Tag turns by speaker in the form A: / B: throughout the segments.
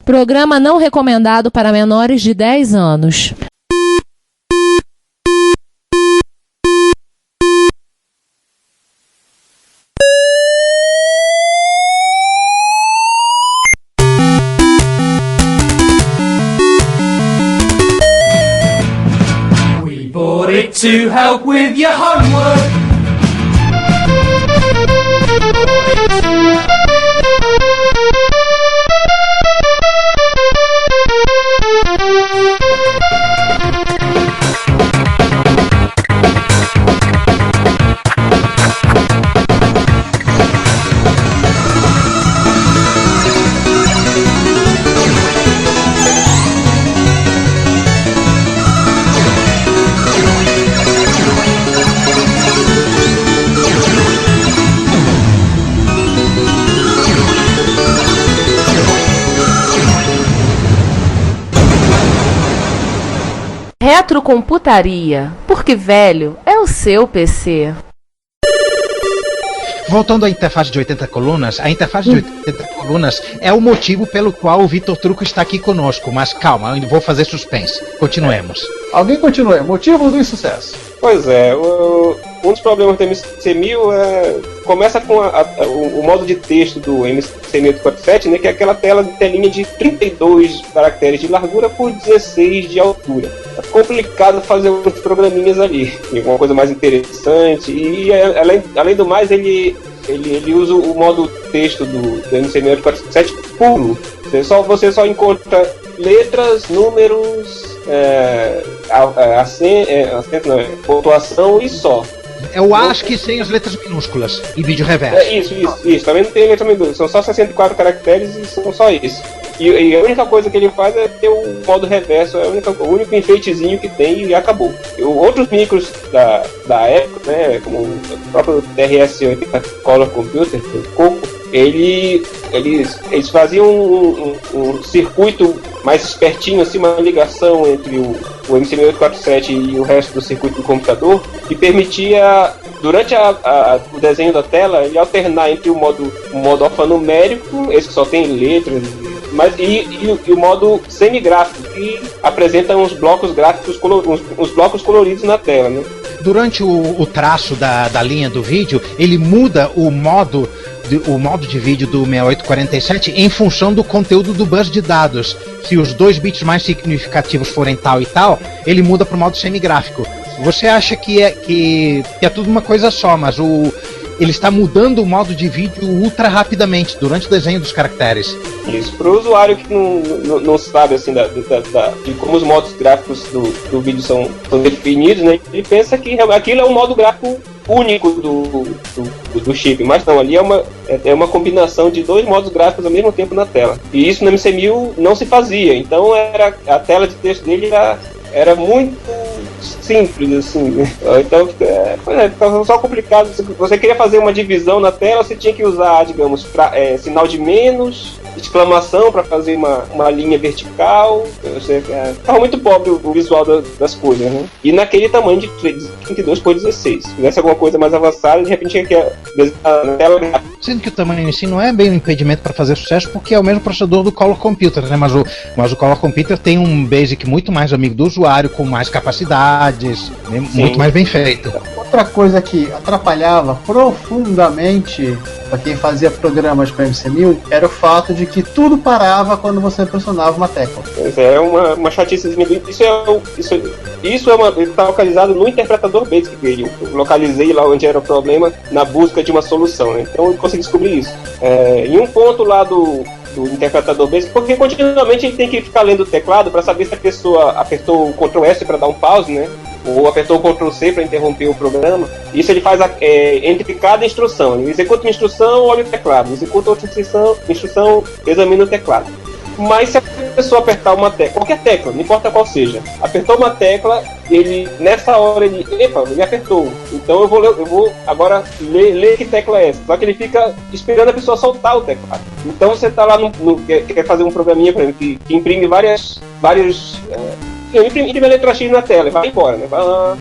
A: Programa não recomendado para menores de 10 anos.
B: We bought it to help with your homework.
A: Retrocomputaria, porque velho é o seu PC.
C: Voltando à interface de 80 colunas, a interface de 80 colunas é o motivo pelo qual o Vitor Truco está aqui conosco, mas calma, eu ainda vou fazer suspense. Continuemos.
D: Alguém continue. Motivo do insucesso.
E: Pois é, um dos problemas do MC1000 começa com o modo de texto do MC1047, né, que é aquela telinha de 32 caracteres de largura por 16 de altura. É complicado fazer uns programinhas ali, uma coisa mais interessante, e além do mais ele usa o modo texto do MC1047 puro. Você só encontra letras, números, pontuação e só.
C: É o ASCII sem as letras minúsculas e vídeo reverso.
E: Isso. Também não tem letra minúscula. São só 64 caracteres e são só isso. E a única coisa que ele faz é ter o modo reverso, é o único enfeitezinho que tem e acabou. Outros micros da época, né, como o próprio TRS-80 Color Computer, o Coco, eles faziam um circuito mais espertinho, assim, uma ligação entre o MC1047 e o resto do circuito do computador, que permitia, durante o desenho da tela, ele alternar entre o modo alfanumérico, esse que só tem letras, e o modo semigráfico, que apresenta uns blocos gráficos, uns blocos coloridos na tela, né?
C: Durante o traço da linha do vídeo, ele muda o modo de vídeo do 6847 em função do conteúdo do bus de dados. Se os 2 bits mais significativos forem tal e tal, ele muda para o modo semigráfico. Você acha que é tudo uma coisa só, mas ele está mudando o modo de vídeo ultra rapidamente durante o desenho dos caracteres.
E: Isso, para o usuário que não sabe assim, de como os modos gráficos do vídeo são definidos, né, ele pensa que aquilo é um modo gráfico único do chip, mas não, ali é uma combinação de 2 modos gráficos ao mesmo tempo na tela. E isso no MC1000 não se fazia, então a tela de texto dele era muito simples, assim. Então ficava só complicado. Se você queria fazer uma divisão na tela, você tinha que usar, digamos, sinal de menos, exclamação para fazer uma linha vertical. Ficava muito pobre o visual das coisas, né? E naquele tamanho de 32 por 16. Se fizesse alguma coisa mais avançada, de repente tinha que desenhar na tela.
C: Sendo que o tamanho em si não é bem um impedimento para fazer sucesso, porque é o mesmo processador do Color Computer, né? Mas o Color Computer tem um BASIC muito mais amigo do usuário, com mais capacidades, muito mais bem feito.
D: Outra coisa que atrapalhava profundamente para quem fazia programas para MC1000 era o fato de que tudo parava quando você pressionava uma tecla.
E: É uma chatice. Isso está localizado no interpretador BASIC dele. Eu localizei lá onde era o problema na busca de uma solução, né? Então eu consegui descobrir isso. Em um ponto lá do interpretador BASIC, porque continuamente ele tem que ficar lendo o teclado para saber se a pessoa apertou o Ctrl S para dar um pause, né? Ou apertou o Ctrl C para interromper o programa. Isso ele faz entre cada instrução. Ele executa uma instrução, olha o teclado. Executa outra instrução, examina o teclado. Mas se a pessoa apertar uma tecla, qualquer tecla, não importa qual seja, apertou uma tecla, nessa hora ele apertou. Então eu vou agora ler que tecla é essa. Só que ele fica esperando a pessoa soltar o teclado. Então você está lá quer fazer um programinha, por exemplo, que imprime vários imprime a letra X na tela e vai embora, né? Vai lá,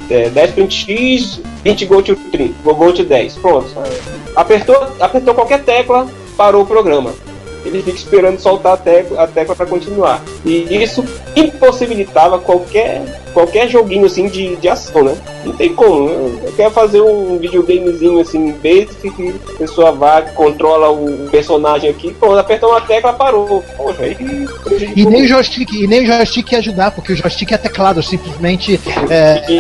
E: 10 print X, 20 go to 10. Pronto. Apertou qualquer tecla, parou o programa. ele fica esperando soltar a tecla para continuar. E isso impossibilitava qualquer joguinho assim de ação, né? Não tem como. Eu quero fazer um videogamezinho assim, basic, que a pessoa vai, controla o personagem aqui, pronto, apertou uma tecla, parou. Poxa, aí
C: E nem o joystick ia ajudar, porque o joystick é teclado, simplesmente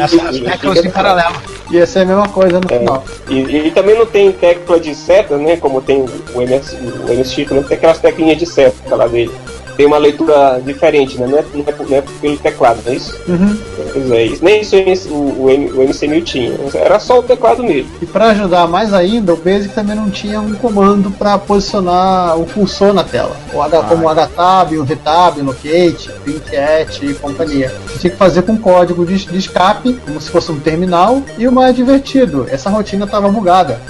C: as teclas em paralelo.
D: Ia ser a mesma coisa no final.
E: E também não tem tecla de seta, né? Como tem o MSX, não tem aquelas teclinhas de seta lá dele. Tem uma leitura diferente, né? Não é pelo teclado, não é isso?
D: Uhum.
E: Pois é, isso. Nem isso o MC1000 tinha. Era só o teclado mesmo.
D: E para ajudar mais ainda, o Basic também não tinha um comando para posicionar o cursor na tela. Como o HTAB, o RTAB, o Locate, Print e companhia. Você tinha que fazer com código de escape, como se fosse um terminal. E o mais divertido, essa rotina estava bugada.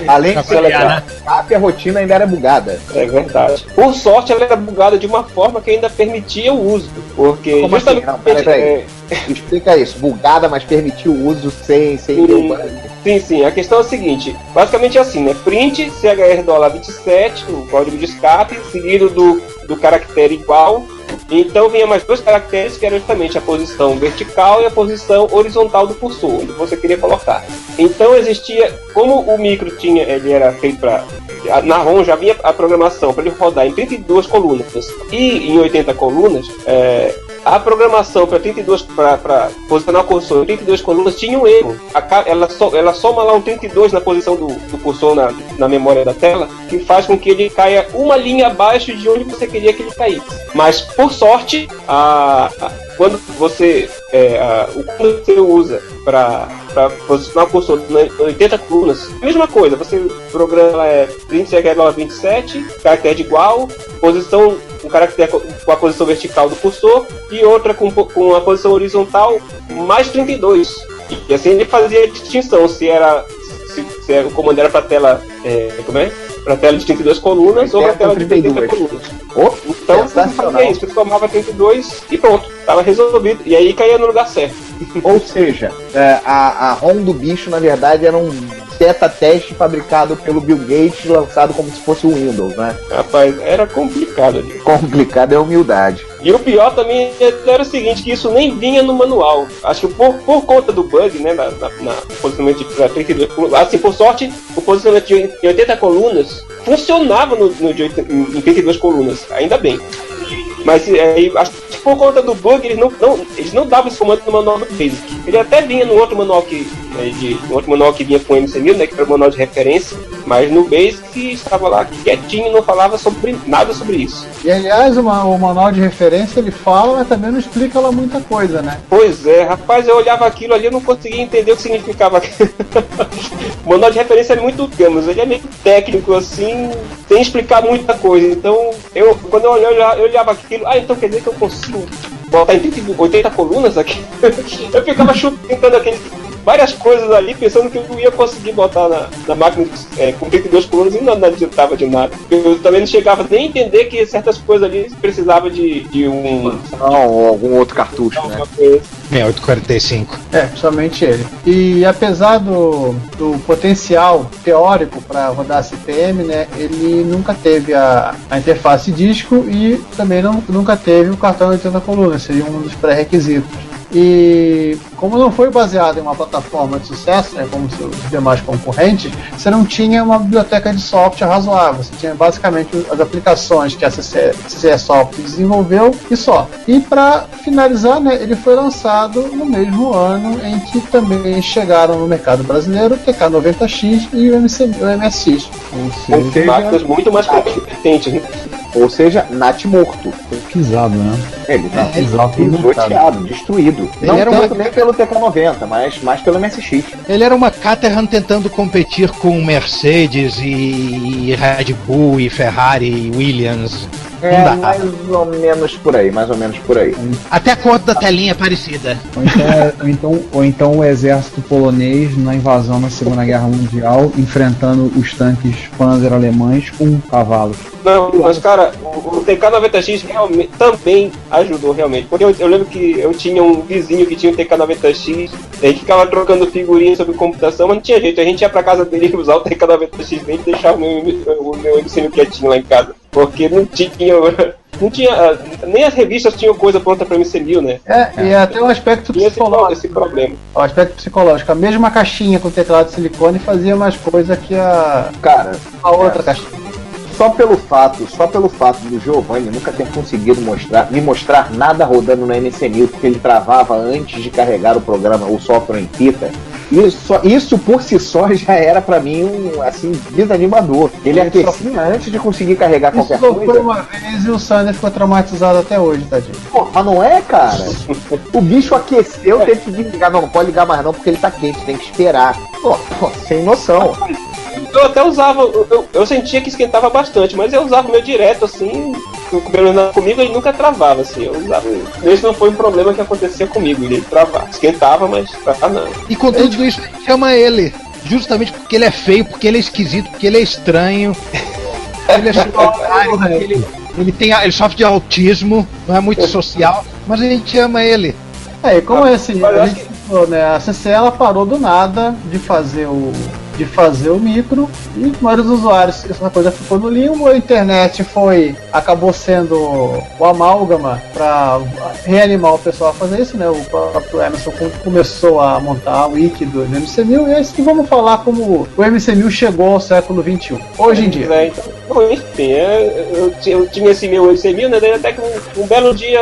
F: Além de ser legal, a rotina ainda era bugada.
E: É verdade. Por sorte, ela era bugada de uma forma que ainda permitia o uso. Porque
F: como justamente. Assim? Não, peraí. Explica isso. Bugada, mas permitia o uso sem ter o bug.
E: Sim. A questão é a seguinte. Basicamente é assim, né? Print CHR$27, o código de escape, seguido do caractere igual. Então vinha mais dois caracteres que eram justamente a posição vertical e a posição horizontal do cursor, onde você queria colocar. Então existia, como o micro ele era feito para... Na ROM já havia a programação para ele rodar em 32 colunas e em 80 colunas, a programação para 32 para posicionar o cursor em 32 colunas tinha um erro. Ela soma lá um 32 na posição do cursor na memória da tela, que faz com que ele caia uma linha abaixo de onde você queria que ele caísse. Mas por sorte, quando você usa para posicionar o cursor em 80 colunas, a mesma coisa, você programa print CHR$27, caractere de igual, posição, um caractere com a posição vertical do cursor e outra com a posição horizontal mais 32. E assim ele fazia a distinção se o comando era para tela para tela de 32 colunas ou para tela de 80 colunas. Então você fazia isso, você tomava 32 e pronto, estava resolvido. E aí caía no lugar certo.
F: Ou seja, a ROM do bicho na verdade era um beta teste fabricado pelo Bill Gates, lançado como se fosse o Windows, né?
E: Rapaz, era complicado ali.
F: Complicado é humildade.
E: E o pior também era o seguinte, que isso nem vinha no manual. Acho que por conta do bug, né, na posicionamento de 32 colunas, assim, por sorte, o posicionamento de 80 colunas funcionava em 32 colunas, ainda bem. Mas acho que por conta do bug, eles não davam esse comando no manual do Basic. Ele até vinha no outro manual que vinha com o MC1000, né, que era o manual de referência, mas no Basic estava lá quietinho e não falava nada sobre isso.
D: E aliás, o manual de referência ele fala, mas também não explica lá muita coisa, né?
E: Pois é, rapaz, eu olhava aquilo ali e não conseguia entender o que significava aquilo. O manual de referência é muito mas ele é meio técnico assim, sem explicar muita coisa. Então, quando eu olhava aquilo, então quer dizer que eu consigo botar em 80 colunas aqui? Eu ficava chutando várias coisas ali, pensando que eu ia conseguir botar na máquina com 32 colunas e não adiantava de nada. Eu também não chegava nem a entender que certas coisas ali precisava de
F: ou algum outro cartucho, né?
C: 6845.
D: Principalmente ele. E apesar do potencial teórico para rodar CPM, né, ele nunca teve a interface disco e também nunca teve o cartão de 80 colunas, seria um dos pré-requisitos. E como não foi baseado em uma plataforma de sucesso, né, como os demais concorrentes, você não tinha uma biblioteca de software razoável. Você tinha basicamente as aplicações que a CCE Software desenvolveu e só. E para finalizar, né, ele foi lançado no mesmo ano em que também chegaram no mercado brasileiro o TK90X e o MSX.
E: Ou seja, máquinas muito mais competentes, né?
F: Ou seja, NAT morto.
G: Pisado, né?
F: Ele tá pisoteado, destruído. Não tanto nem pelo TK90, mas mais pelo MSX.
C: Ele era uma Caterham tentando competir com Mercedes e Red Bull e Ferrari e Williams. Não dá.
F: mais ou menos por aí, mais ou menos por aí.
C: Até a cor da telinha é parecida.
G: Ou então o exército polonês na invasão na Segunda Guerra Mundial, enfrentando os tanques Panzer alemães com cavalos.
E: Não, mas cara, o TK-90X realmente também ajudou realmente. Porque eu lembro que eu tinha um vizinho que tinha um TK-90X, a gente ficava trocando figurinhas sobre computação, mas não tinha jeito, a gente ia pra casa dele usar o TK-90X dele e deixar o meu MC quietinho lá em casa. Porque não tinha. Nem as revistas tinham coisa pronta pra MC1000, né?
D: E até o aspecto psicológico.
E: Esse problema.
D: O aspecto psicológico. A mesma caixinha com teclado de silicone fazia mais coisa que a outra caixinha.
F: Só pelo fato do Giovanni nunca ter conseguido me mostrar nada rodando no MC1000, porque ele travava antes de carregar o programa, o software em fita. Isso por si só já era pra mim assim, desanimador. Ele aquecia antes de conseguir carregar qualquer coisa.
D: Isso foi uma vez e o Sander ficou traumatizado até hoje, tadinho.
F: Pô, mas não é, cara? O bicho aqueceu, teve que desligar. Não pode ligar mais não, porque ele tá quente, tem que esperar. Pô, sem noção.
E: Eu até usava, eu sentia que esquentava bastante, mas eu usava o meu direto, assim, comigo ele nunca travava, assim, eu usava. Esse não foi um problema que acontecia comigo, ele travava, esquentava, mas travava não.
C: E com tudo isso, a gente chama ele, justamente porque ele é feio, porque ele é esquisito, porque ele é estranho, ele é solitário, ele sofre de autismo, não é muito social, mas a gente ama ele.
D: E como a gente falou, né, a CC ela parou do nada de fazer o micro e vários usuários, essa coisa ficou no limbo, a internet acabou sendo o amálgama para reanimar o pessoal a fazer isso, né? O próprio Emerson começou a montar a wiki do MC1000 e é isso que vamos falar como o MC1000 chegou ao século XXI, hoje em dia.
E: Enfim, eu tinha esse meu MC1000, né? Daí até que um belo dia,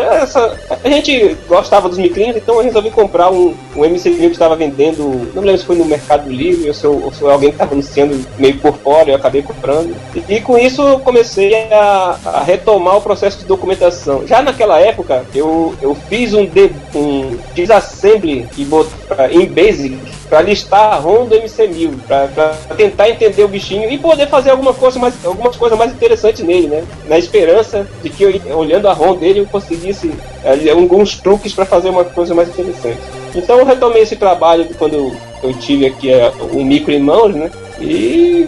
E: a gente gostava dos micrinhos, então eu resolvi comprar um MC1000 que estava vendendo, não me lembro se foi no Mercado Livre ou se foi alguém que estava anunciando meio por fora, eu acabei comprando. E com isso eu comecei a retomar o processo de documentação. Já naquela época, eu fiz um disassembly em Basic para listar a ROM do MC1000, para tentar entender o bichinho e poder fazer algumas coisas mais interessantes nele, né? Na esperança de que olhando a ROM dele eu conseguisse alguns truques para fazer uma coisa mais interessante. Então eu retomei esse trabalho quando eu tive aqui o micro em mãos, né? E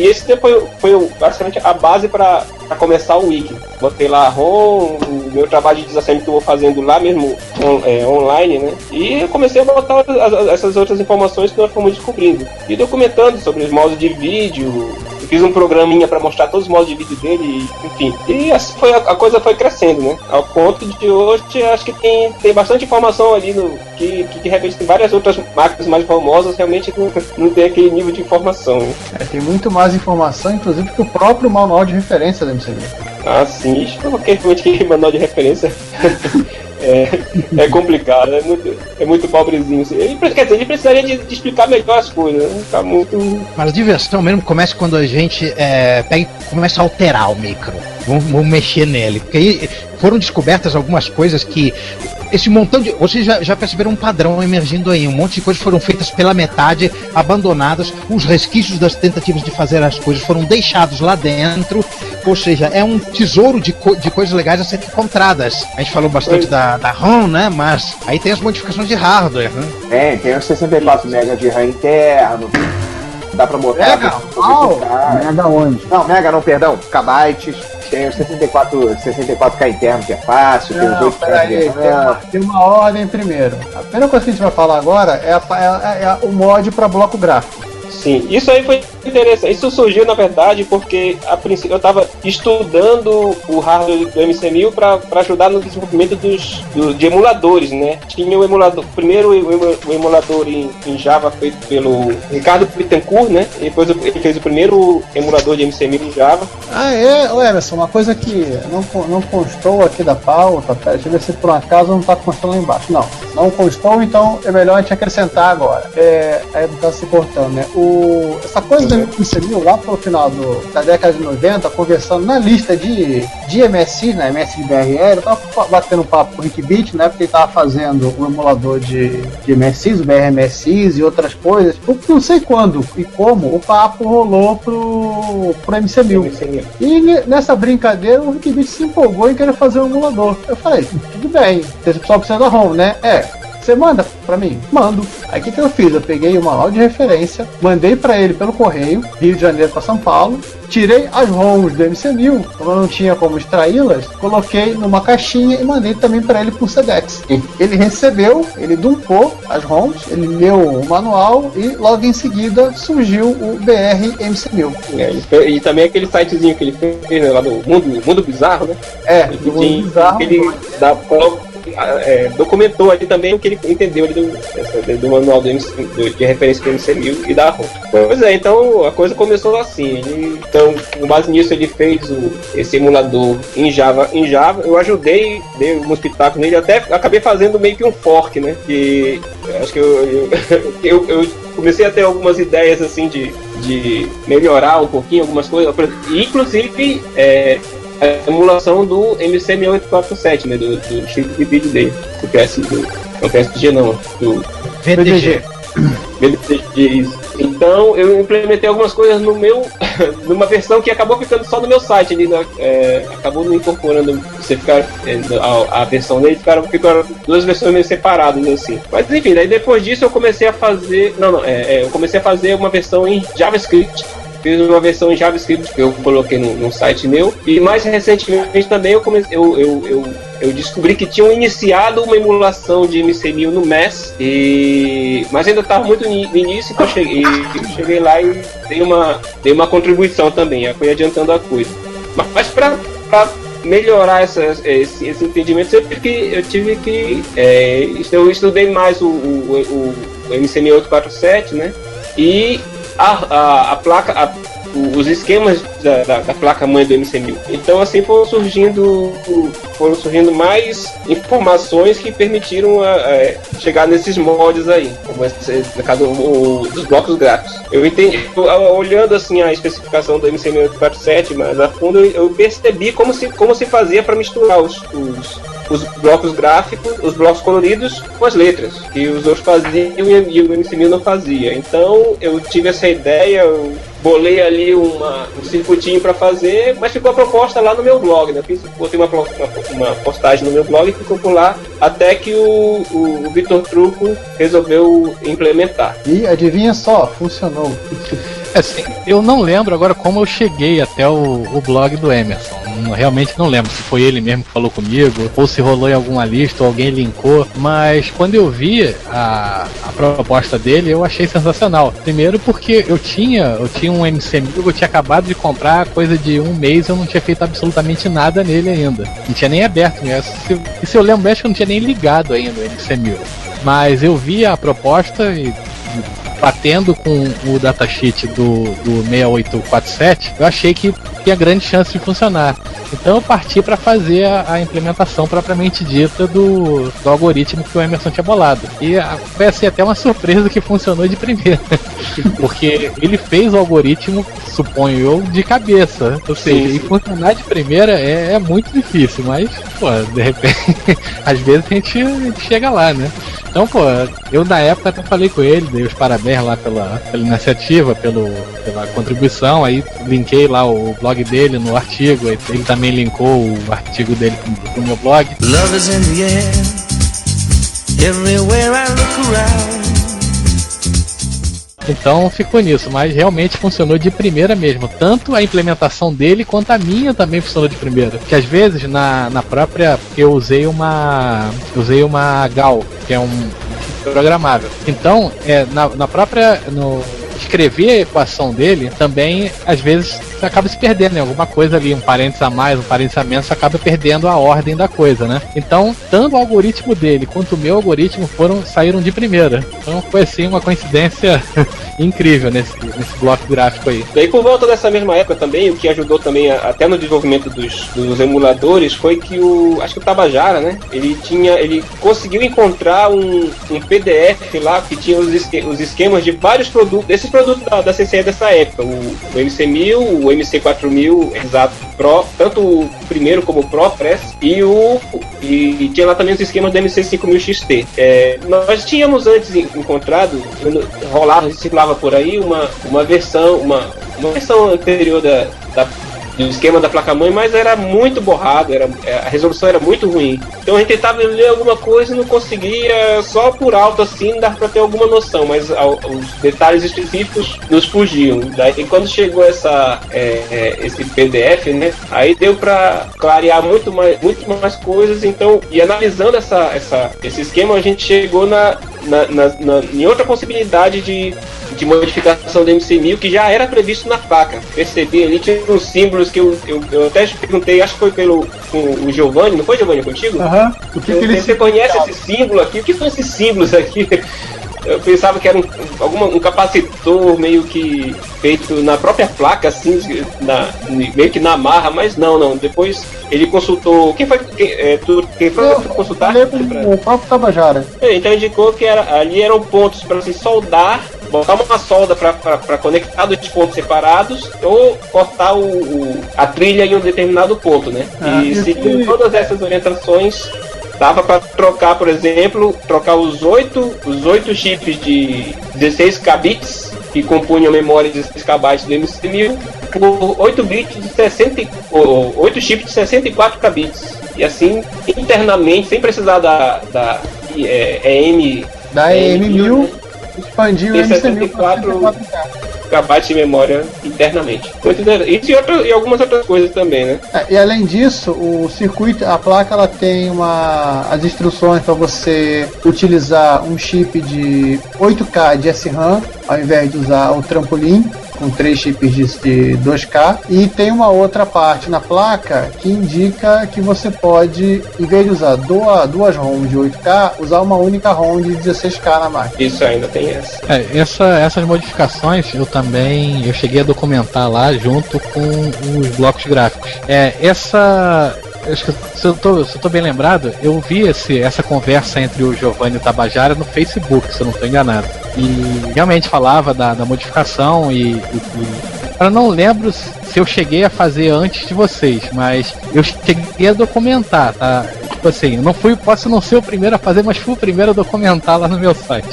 E: esse tempo foi basicamente a base para começar o wiki. Botei lá a ROM, o meu trabalho de desassembly que eu vou fazendo lá mesmo online, né? E eu comecei a botar essas outras informações que nós fomos descobrindo. E documentando sobre os modos de vídeo. Eu fiz um programinha para mostrar todos os modos de vídeo dele, enfim. E assim a coisa foi crescendo, né? Ao ponto de hoje, acho que tem bastante informação ali que de repente tem várias outras máquinas mais famosas, realmente não tem aquele nível de informação. Né?
D: Tem muito mais informação, inclusive, que o próprio manual de referência da MCD.
E: Ah, sim, isso porque realmente que manual de referência é complicado, é muito pobrezinho. Ele precisaria de explicar melhor as coisas, né? Tá muito.
C: Mas a diversão mesmo começa quando a gente pega e começa a alterar o micro. Vamos mexer nele. Porque aí foram descobertas algumas coisas que. Esse montão de. Vocês já perceberam um padrão emergindo aí. Um monte de coisas foram feitas pela metade, abandonadas. Os resquícios das tentativas de fazer as coisas foram deixados lá dentro. Ou seja, é um tesouro de coisas legais a serem encontradas. A gente falou bastante da RAM, né? Mas aí tem as modificações de hardware, né?
F: Tem os 64 MB de RAM interno. Dá pra botar.
G: Mega onde?
F: Não, Mega não, perdão. Kbytes. Tem os 64K interno, que é fácil. Tem os 8
D: tem uma ordem primeiro. A primeira coisa que a gente vai falar agora é o mod para bloco gráfico.
E: Sim, isso aí foi interessante. Isso surgiu, na verdade, porque a princípio eu estava estudando o hardware do MC1000 para ajudar no desenvolvimento de emuladores, né? Tinha o emulador, primeiro o emulador em Java feito pelo Ricardo Bittencourt, né? E depois ele fez o primeiro emulador de MC1000 em Java.
D: Emerson, uma coisa que não constou aqui da pauta, pera, deixa eu ver se por um acaso não está constando lá embaixo. Não constou, então é melhor a gente acrescentar agora. Aí tá se cortando, né? essa coisa da MSI lá pro final da década de 90, conversando na lista de MSI, né, MS de BRL, eu tava batendo um papo com o Rick Beat, né, porque ele tava fazendo um emulador de MSIs, o BRMSIs e outras coisas. Não sei quando e como o papo rolou pro MC1000. E nessa brincadeira o Rick Beat se empolgou em querer fazer um emulador. Eu falei, tudo bem, você só precisa da ROM, né? Você manda pra mim? Mando. Aí o que eu fiz? Eu peguei o manual de referência, mandei pra ele pelo correio, Rio de Janeiro pra São Paulo, tirei as ROMs do MC1000, como eu não tinha como extraí-las, coloquei numa caixinha e mandei também pra ele por Sedex. Ele recebeu, ele dumpou as ROMs, ele leu o manual e logo em seguida surgiu o BR MC1000.
E: E também aquele sitezinho que ele fez, né, lá do Mundo Bizarro, né?
D: Do Mundo Bizarro.
E: Ele documentou ali também o que ele entendeu ali do manual de referência do MC1000 e da ROM. Pois é, então a coisa começou assim. Então, com base nisso, ele fez esse emulador em Java. Eu ajudei, dei um espetáculo nele, até acabei fazendo meio que um fork, né? Que acho que eu comecei a ter algumas ideias assim de melhorar um pouquinho algumas coisas, inclusive a emulação do MC6847, né, do chip de vídeo dele, do PSG não, do
C: VDG.
E: Isso. Então eu implementei algumas coisas numa versão que acabou ficando só no meu site, ali, acabou não incorporando, a versão dele, ficaram duas versões meio separadas assim. Mas enfim, daí depois disso eu comecei a fazer, eu comecei a fazer uma versão em JavaScript. Fiz uma versão em JavaScript que eu coloquei no site meu. E mais recentemente também eu descobri que tinham iniciado uma emulação de MC1000 no MES. Mas ainda estava muito no início, então eu cheguei lá e dei uma contribuição também. Fui adiantando a coisa. Mas para melhorar esse entendimento, eu estudei mais o MC6847, né? E a placa, os esquemas da placa-mãe do MC1000. Então assim foram surgindo mais informações que permitiram chegar nesses mods aí, como no caso dos blocos gráficos. Eu entendi, olhando assim a especificação do MC1047 mais a fundo, eu percebi como se fazia para misturar os blocos gráficos, os blocos coloridos com as letras, que os outros faziam e o MC1000 não fazia. Então eu tive essa ideia, eu bolei ali um circuitinho para fazer, mas ficou a proposta lá no meu blog, né? Botei uma postagem no meu blog e ficou por lá até que o Vitor Truco resolveu implementar.
D: E adivinha só, funcionou.
H: Assim, eu não lembro agora como eu cheguei até o blog do Emerson. Realmente não lembro se foi ele mesmo que falou comigo, ou se rolou em alguma lista, ou alguém linkou. Mas quando eu vi a proposta dele, eu achei sensacional. Primeiro porque eu tinha um MC1000, eu tinha acabado de comprar, coisa de um mês, eu não tinha feito absolutamente nada nele ainda. Não tinha nem aberto, né? E se eu lembro, acho que eu não tinha nem ligado ainda o MC1000. Mas eu vi a proposta e batendo com o datasheet do 6847, eu achei que tinha grande chance de funcionar. Então eu parti para fazer a implementação propriamente dita do algoritmo que o Emerson tinha bolado. E foi assim, até uma surpresa que funcionou de primeira. Porque ele fez o algoritmo, suponho eu, de cabeça. Ou seja, e funcionar de primeira é muito difícil, mas, pô, de repente, às vezes a gente chega lá, né? Então, pô, eu na época até falei com ele, dei os parabéns lá pela iniciativa, pela contribuição, aí linkei lá o blog dele no artigo, ele também linkou o artigo dele pro meu blog. Love is in the air, everywhere I look around. Então ficou nisso, mas realmente funcionou de primeira mesmo. Tanto a implementação dele quanto a minha também funcionou de primeira. Que às vezes na própria eu usei uma GAL, que é um programável. Então, na própria escrever a equação dele, também às vezes você acaba se perdendo, né? Alguma coisa ali, um parênteses a mais, um parênteses a menos, você acaba perdendo a ordem da coisa, né? Então, tanto o algoritmo dele quanto o meu algoritmo saíram de primeira. Então foi assim uma coincidência incrível nesse bloco gráfico aí.
E: Daí por volta dessa mesma época também, o que ajudou também até no desenvolvimento dos emuladores foi que acho que o Tabajara, né? Ele conseguiu encontrar um PDF lá que tinha os esquemas de vários produtos, esses produtos da CCE dessa época, o MC1000, o MC4000 exato Pro, tanto o primeiro como o Pro Press, e tinha lá também os esquemas do MC5000 XT. Nós tínhamos antes encontrado, circulava por aí uma versão anterior do esquema da placa-mãe, mas era muito borrado, a resolução era muito ruim. Então a gente tentava ler alguma coisa e não conseguia, só por alto assim, não dava para ter alguma noção, mas os detalhes específicos nos fugiam. Daí quando chegou esse PDF, né, aí deu para clarear muito mais coisas. Então, e analisando esse esquema, a gente chegou em outra possibilidade de modificação do MC1000 que já era previsto na placa. Percebi ali, tinha uns símbolos que eu até perguntei, acho que foi com o Giovanni, não foi, Giovanni, contigo?
D: Aham.
E: Você conhece esse símbolo aqui? O que são esses símbolos aqui? Eu pensava que era um capacitor meio que feito na própria placa, assim, meio que na marra, mas não. Depois ele consultou. Quem foi consultar?
D: O próprio Tabajara.
E: Então indicou que ali eram pontos para se soldar, botar uma solda para conectar dois pontos separados ou cortar a trilha em um determinado ponto, né? E seguindo todas essas orientações, dava para trocar, por exemplo, os 8 chips de 16 kbits que compunham a memória de 16 KB do MC1000 por 8 chips de 64 kbits. E assim, internamente, sem precisar da
D: EM1000, expandiu o MC1000 para 64K.
E: KB de memória internamente. Isso e algumas outras coisas também, né?
D: E além disso, o circuito, a placa, ela tem as instruções para você utilizar um chip de 8K de SRAM ao invés de usar o trampolim com 3 chips de 2K, e tem uma outra parte na placa que indica que você pode, em vez de usar duas ROMs de 8K, usar uma única ROM de 16K na máquina.
E: Isso ainda tem essa.
H: Essas modificações eu cheguei a documentar lá junto com os blocos gráficos. Acho que se eu tô bem lembrado, eu vi essa conversa entre o Giovanni e o Tabajara no Facebook, se eu não estou enganado. E realmente falava da modificação eu não lembro se eu cheguei a fazer antes de vocês, mas eu cheguei a documentar, tá? Tipo assim, posso não ser o primeiro a fazer, mas fui o primeiro a documentar lá no meu site.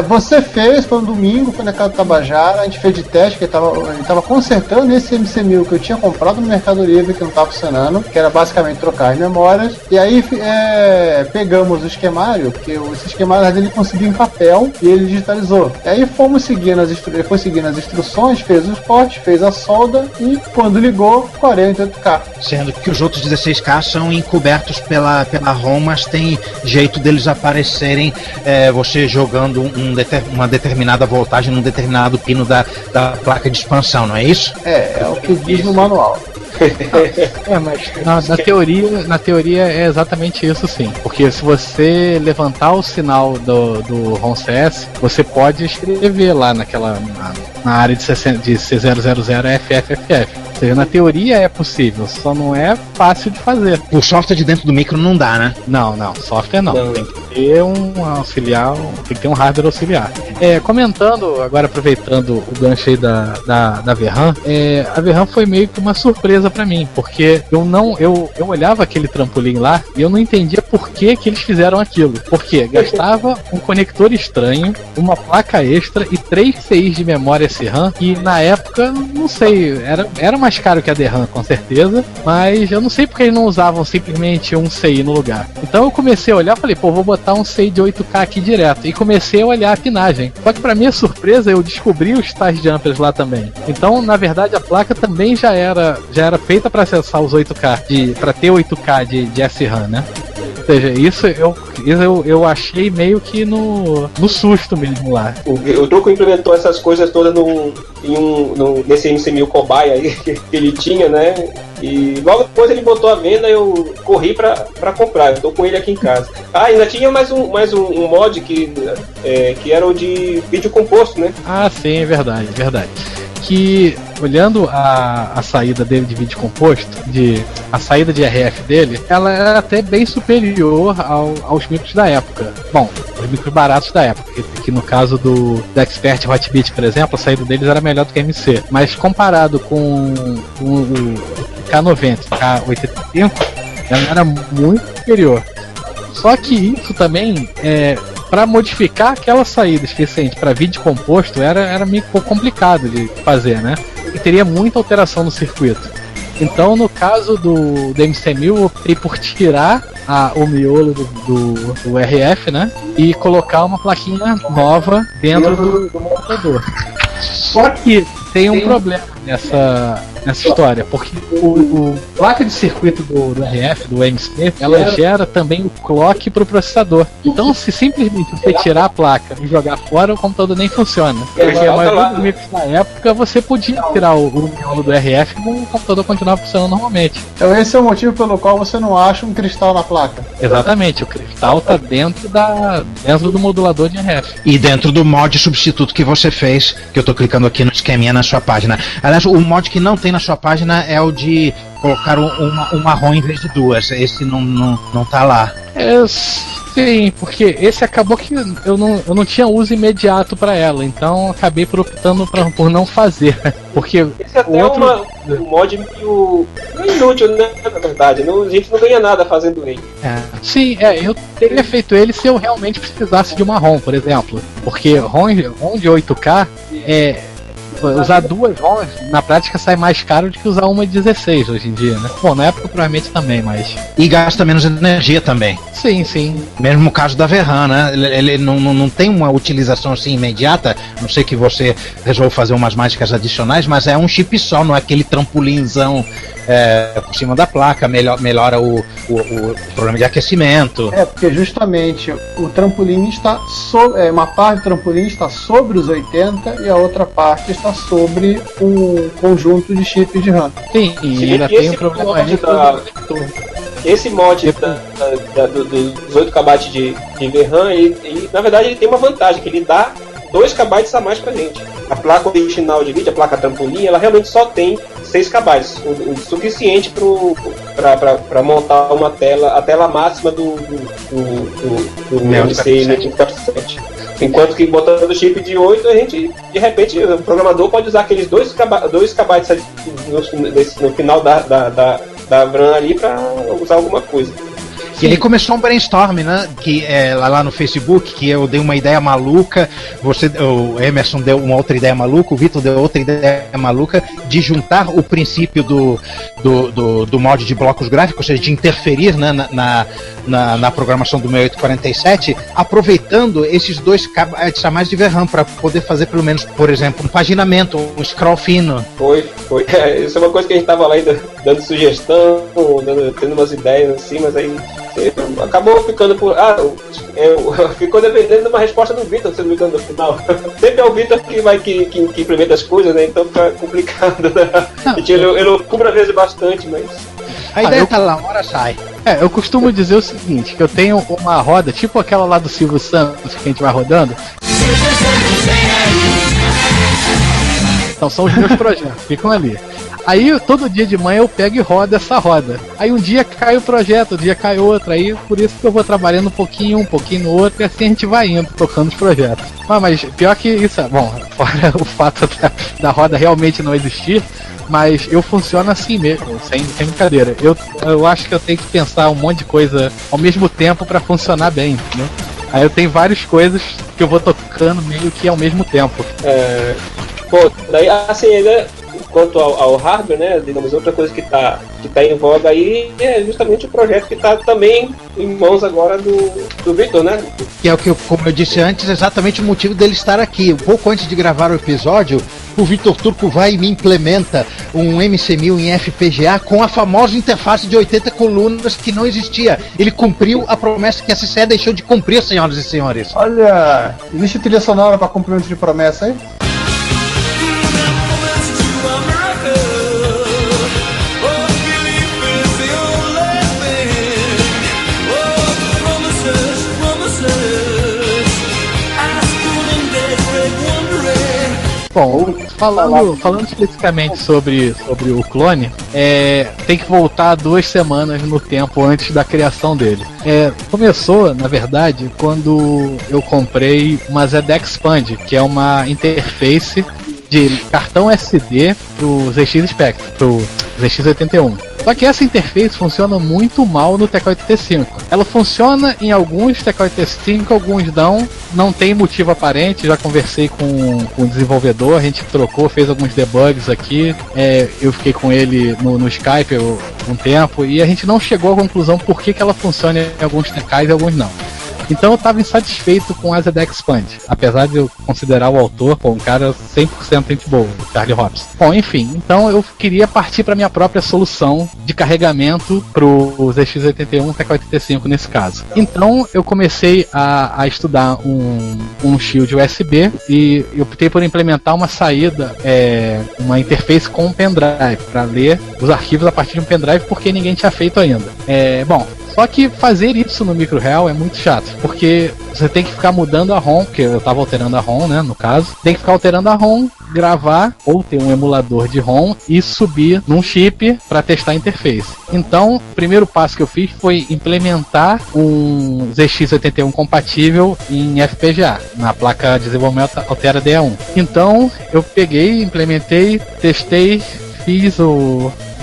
D: Você fez, foi um domingo, foi na casa do Tabajara, a gente fez de teste, que ele tava consertando esse MC1000 que eu tinha comprado no Mercado Livre, que não tava funcionando, que era basicamente trocar as memórias, e aí pegamos o esquemário, porque esse esquemário ele conseguiu em papel e ele digitalizou. E aí fomos seguindo foi seguindo as instruções, fez os portes, fez a solda e quando ligou, 48K.
C: Sendo que os outros 16K são encobertos pela ROM, mas tem jeito deles aparecerem você jogando uma determinada voltagem num determinado pino da placa de expansão, não é isso?
D: É o que diz no manual.
H: Mas na teoria é exatamente isso, sim. Porque se você levantar o sinal do ROM CS, você pode escrever lá na área de C000FFFF. Ou seja, na teoria é possível, só não é fácil de fazer.
C: O software de dentro do micro não dá, né?
H: Não, software não. Tem que ter um auxiliar, tem que ter um hardware auxiliar. Comentando, agora aproveitando o gancho aí da VRAM, a VRAM foi meio que uma surpresa pra mim, porque eu olhava aquele trampolim lá e eu não entendia por que eles fizeram aquilo. Porque gastava um conector estranho, uma placa extra e 3 CIs de memória SRAM, e na época, não sei, era mais caro que a DRAM, com certeza, mas eu não sei porque eles não usavam simplesmente um CI no lugar. Então eu comecei a olhar e falei, vou botar um CI de 8K aqui direto, e comecei a olhar a pinagem. Só que pra minha surpresa, eu descobri os tais jumpers lá também. Então, na verdade, a placa também já era feita para acessar os 8K, para ter 8K de SRAM, né? Ou seja, isso eu achei meio que no susto mesmo lá.
E: O Truco implementou essas coisas todas nesse MC1000 cobaia aí que ele tinha, né? E logo depois ele botou a venda, eu corri pra comprar. Eu tô com ele aqui em casa. Ainda tinha mais um mod que era o de vídeo composto, né?
H: Ah, sim, verdade. Que olhando a saída dele de vídeo composto, a saída de RF dele, ela era até bem superior aos micros da época. Bom, os micros baratos da época, que no caso da Expert Hotbit, por exemplo, a saída deles era melhor do que a MC. Mas comparado com o K90 e K85, ela era muito superior. Só que isso também, para modificar aquela saída especiente para vídeo composto, era meio complicado de fazer, né? E teria muita alteração no circuito. Então, no caso do MC1000, eu optei por tirar o miolo do RF, né? E colocar uma plaquinha nova dentro do computador. Só que tem um problema nessa história, porque o placa de circuito do RF, do MC, ela gera também o clock para o processador. Então, se simplesmente você tirar a placa e jogar fora, o computador nem funciona. Porque a maioria dos micros na época, você podia tirar o miolo do RF e o computador continuava funcionando normalmente.
D: Então esse é o motivo pelo qual você não acha um cristal na placa.
H: Exatamente, o cristal está dentro do modulador de RF.
C: E dentro do mod substituto que você fez, que eu tô clicando aqui no esqueminha na sua página. Aliás, o mod que não tem na sua página é o de colocar uma ROM em vez de duas. Esse não tá lá.
H: Sim, porque esse acabou que eu não tinha uso imediato para ela, então acabei optando por não fazer. Porque
E: esse até um mod meio inútil, né? Na verdade, a gente não ganha nada fazendo ele.
H: Sim, eu teria feito ele se eu realmente precisasse de uma ROM, por exemplo. Porque ROM de 8K usar duas ROMs na prática sai mais caro do que usar uma de 16 hoje em dia, né? Bom, na época provavelmente também, mas...
C: E gasta menos energia também.
H: Sim.
C: Mesmo no caso da VRAM, né? Ele não tem uma utilização assim imediata, a não sei que você resolveu fazer umas mágicas adicionais, mas é um chip só, não é aquele trampolinzão por cima da placa, melhora o problema de aquecimento.
D: Porque justamente o trampolim está uma parte do trampolim está sobre os 80 e a outra parte está sobre um conjunto de chips de RAM.
H: Sim, e ainda tem um problema aí
E: esse mod dos 8 KB de VRAM, ele, na verdade, ele tem uma vantagem, que ele dá 2 KB a mais pra gente. A placa original de vídeo, a placa trampolim, ela realmente só tem 6 KB, o suficiente para montar uma a tela máxima do MC 1047. Enquanto que botando o chip de 8, a gente, de repente, o programador pode usar aqueles 2 KB no final da VRAM ali para usar alguma coisa.
C: E aí começou um brainstorm, né? Que lá no Facebook, que eu dei uma ideia maluca, o Emerson deu uma outra ideia maluca, o Vitor deu outra ideia maluca de juntar o princípio do mod de blocos gráficos, ou seja, de interferir, né, na programação do 6847, aproveitando esses 2 KB a mais de VRAM para poder fazer pelo menos, por exemplo, um paginamento, um scroll fino.
E: Foi. Isso é uma coisa que a gente tava lá ainda dando sugestão, tendo umas ideias assim, mas aí acabou ficando ficou dependendo de uma resposta do Vitor, se não me engano, no final. Sempre é o Vitor que implementa as coisas, né? Então fica complicado, né? Ele cubra às vezes bastante, mas...
C: A ideia tá lá, uma hora sai.
H: Eu costumo dizer o seguinte, que eu tenho uma roda, tipo aquela lá do Silvio Santos, que a gente vai rodando. Então são os meus projetos, ficam ali. Aí todo dia de manhã eu pego e rodo essa roda. Aí um dia cai o projeto, outro dia cai outro. Aí por isso que eu vou trabalhando um pouquinho no outro, e assim a gente vai indo, tocando os projetos. Mas pior que isso, bom, fora o fato da roda realmente não existir, mas eu funciono assim mesmo, sem brincadeira. Eu acho que eu tenho que pensar um monte de coisa ao mesmo tempo para funcionar bem, né? Aí eu tenho várias coisas que eu vou tocando meio que ao mesmo tempo.
E: Pô, daí assim, quanto ao hardware, né, digamos, outra coisa que tá em voga aí é justamente o projeto que tá também em mãos agora do Vitor, né?
C: Que é o que, como eu disse antes, exatamente o motivo dele estar aqui. Um pouco antes de gravar o episódio, o Vitor Turco vai e me implementa um MC1000 em FPGA com a famosa interface de 80 colunas que não existia. Ele cumpriu a promessa que a CCE deixou de cumprir, senhoras e senhores.
D: Olha, existe trilha sonora para cumprimento de promessa aí?
H: Bom, falando especificamente sobre o clone, tem que voltar 2 semanas no tempo antes da criação dele. Começou, na verdade, quando eu comprei uma ZX Expand, que é uma interface de cartão SD pro ZX Spectrum, pro ZX81. Só que essa interface funciona muito mal no TK-85. Ela funciona em alguns TK-85, alguns não tem motivo aparente. Já conversei com o desenvolvedor, a gente trocou, fez alguns debugs aqui. Eu fiquei com ele no Skype um tempo e a gente não chegou à conclusão por que ela funciona em alguns TKs e alguns não. Então eu estava insatisfeito com a ZX Expand, apesar de eu considerar o autor um cara 100% gente boa, o Charlie Robson. Bom, enfim, então eu queria partir para minha própria solução de carregamento pro ZX81 TK-85 nesse caso. Então eu comecei a estudar um shield USB e eu optei por implementar uma saída, uma interface com um pendrive, para ler os arquivos a partir de um pendrive, porque ninguém tinha feito ainda. Só que fazer isso no microreal é muito chato, porque você tem que ficar mudando a ROM, porque eu estava alterando a ROM, né, no caso. Tem que ficar alterando a ROM, gravar, ou ter um emulador de ROM e subir num chip para testar a interface. Então, o primeiro passo que eu fiz foi implementar um ZX81 compatível em FPGA, na placa de desenvolvimento Altera DE1. Então, eu peguei, implementei, testei, fiz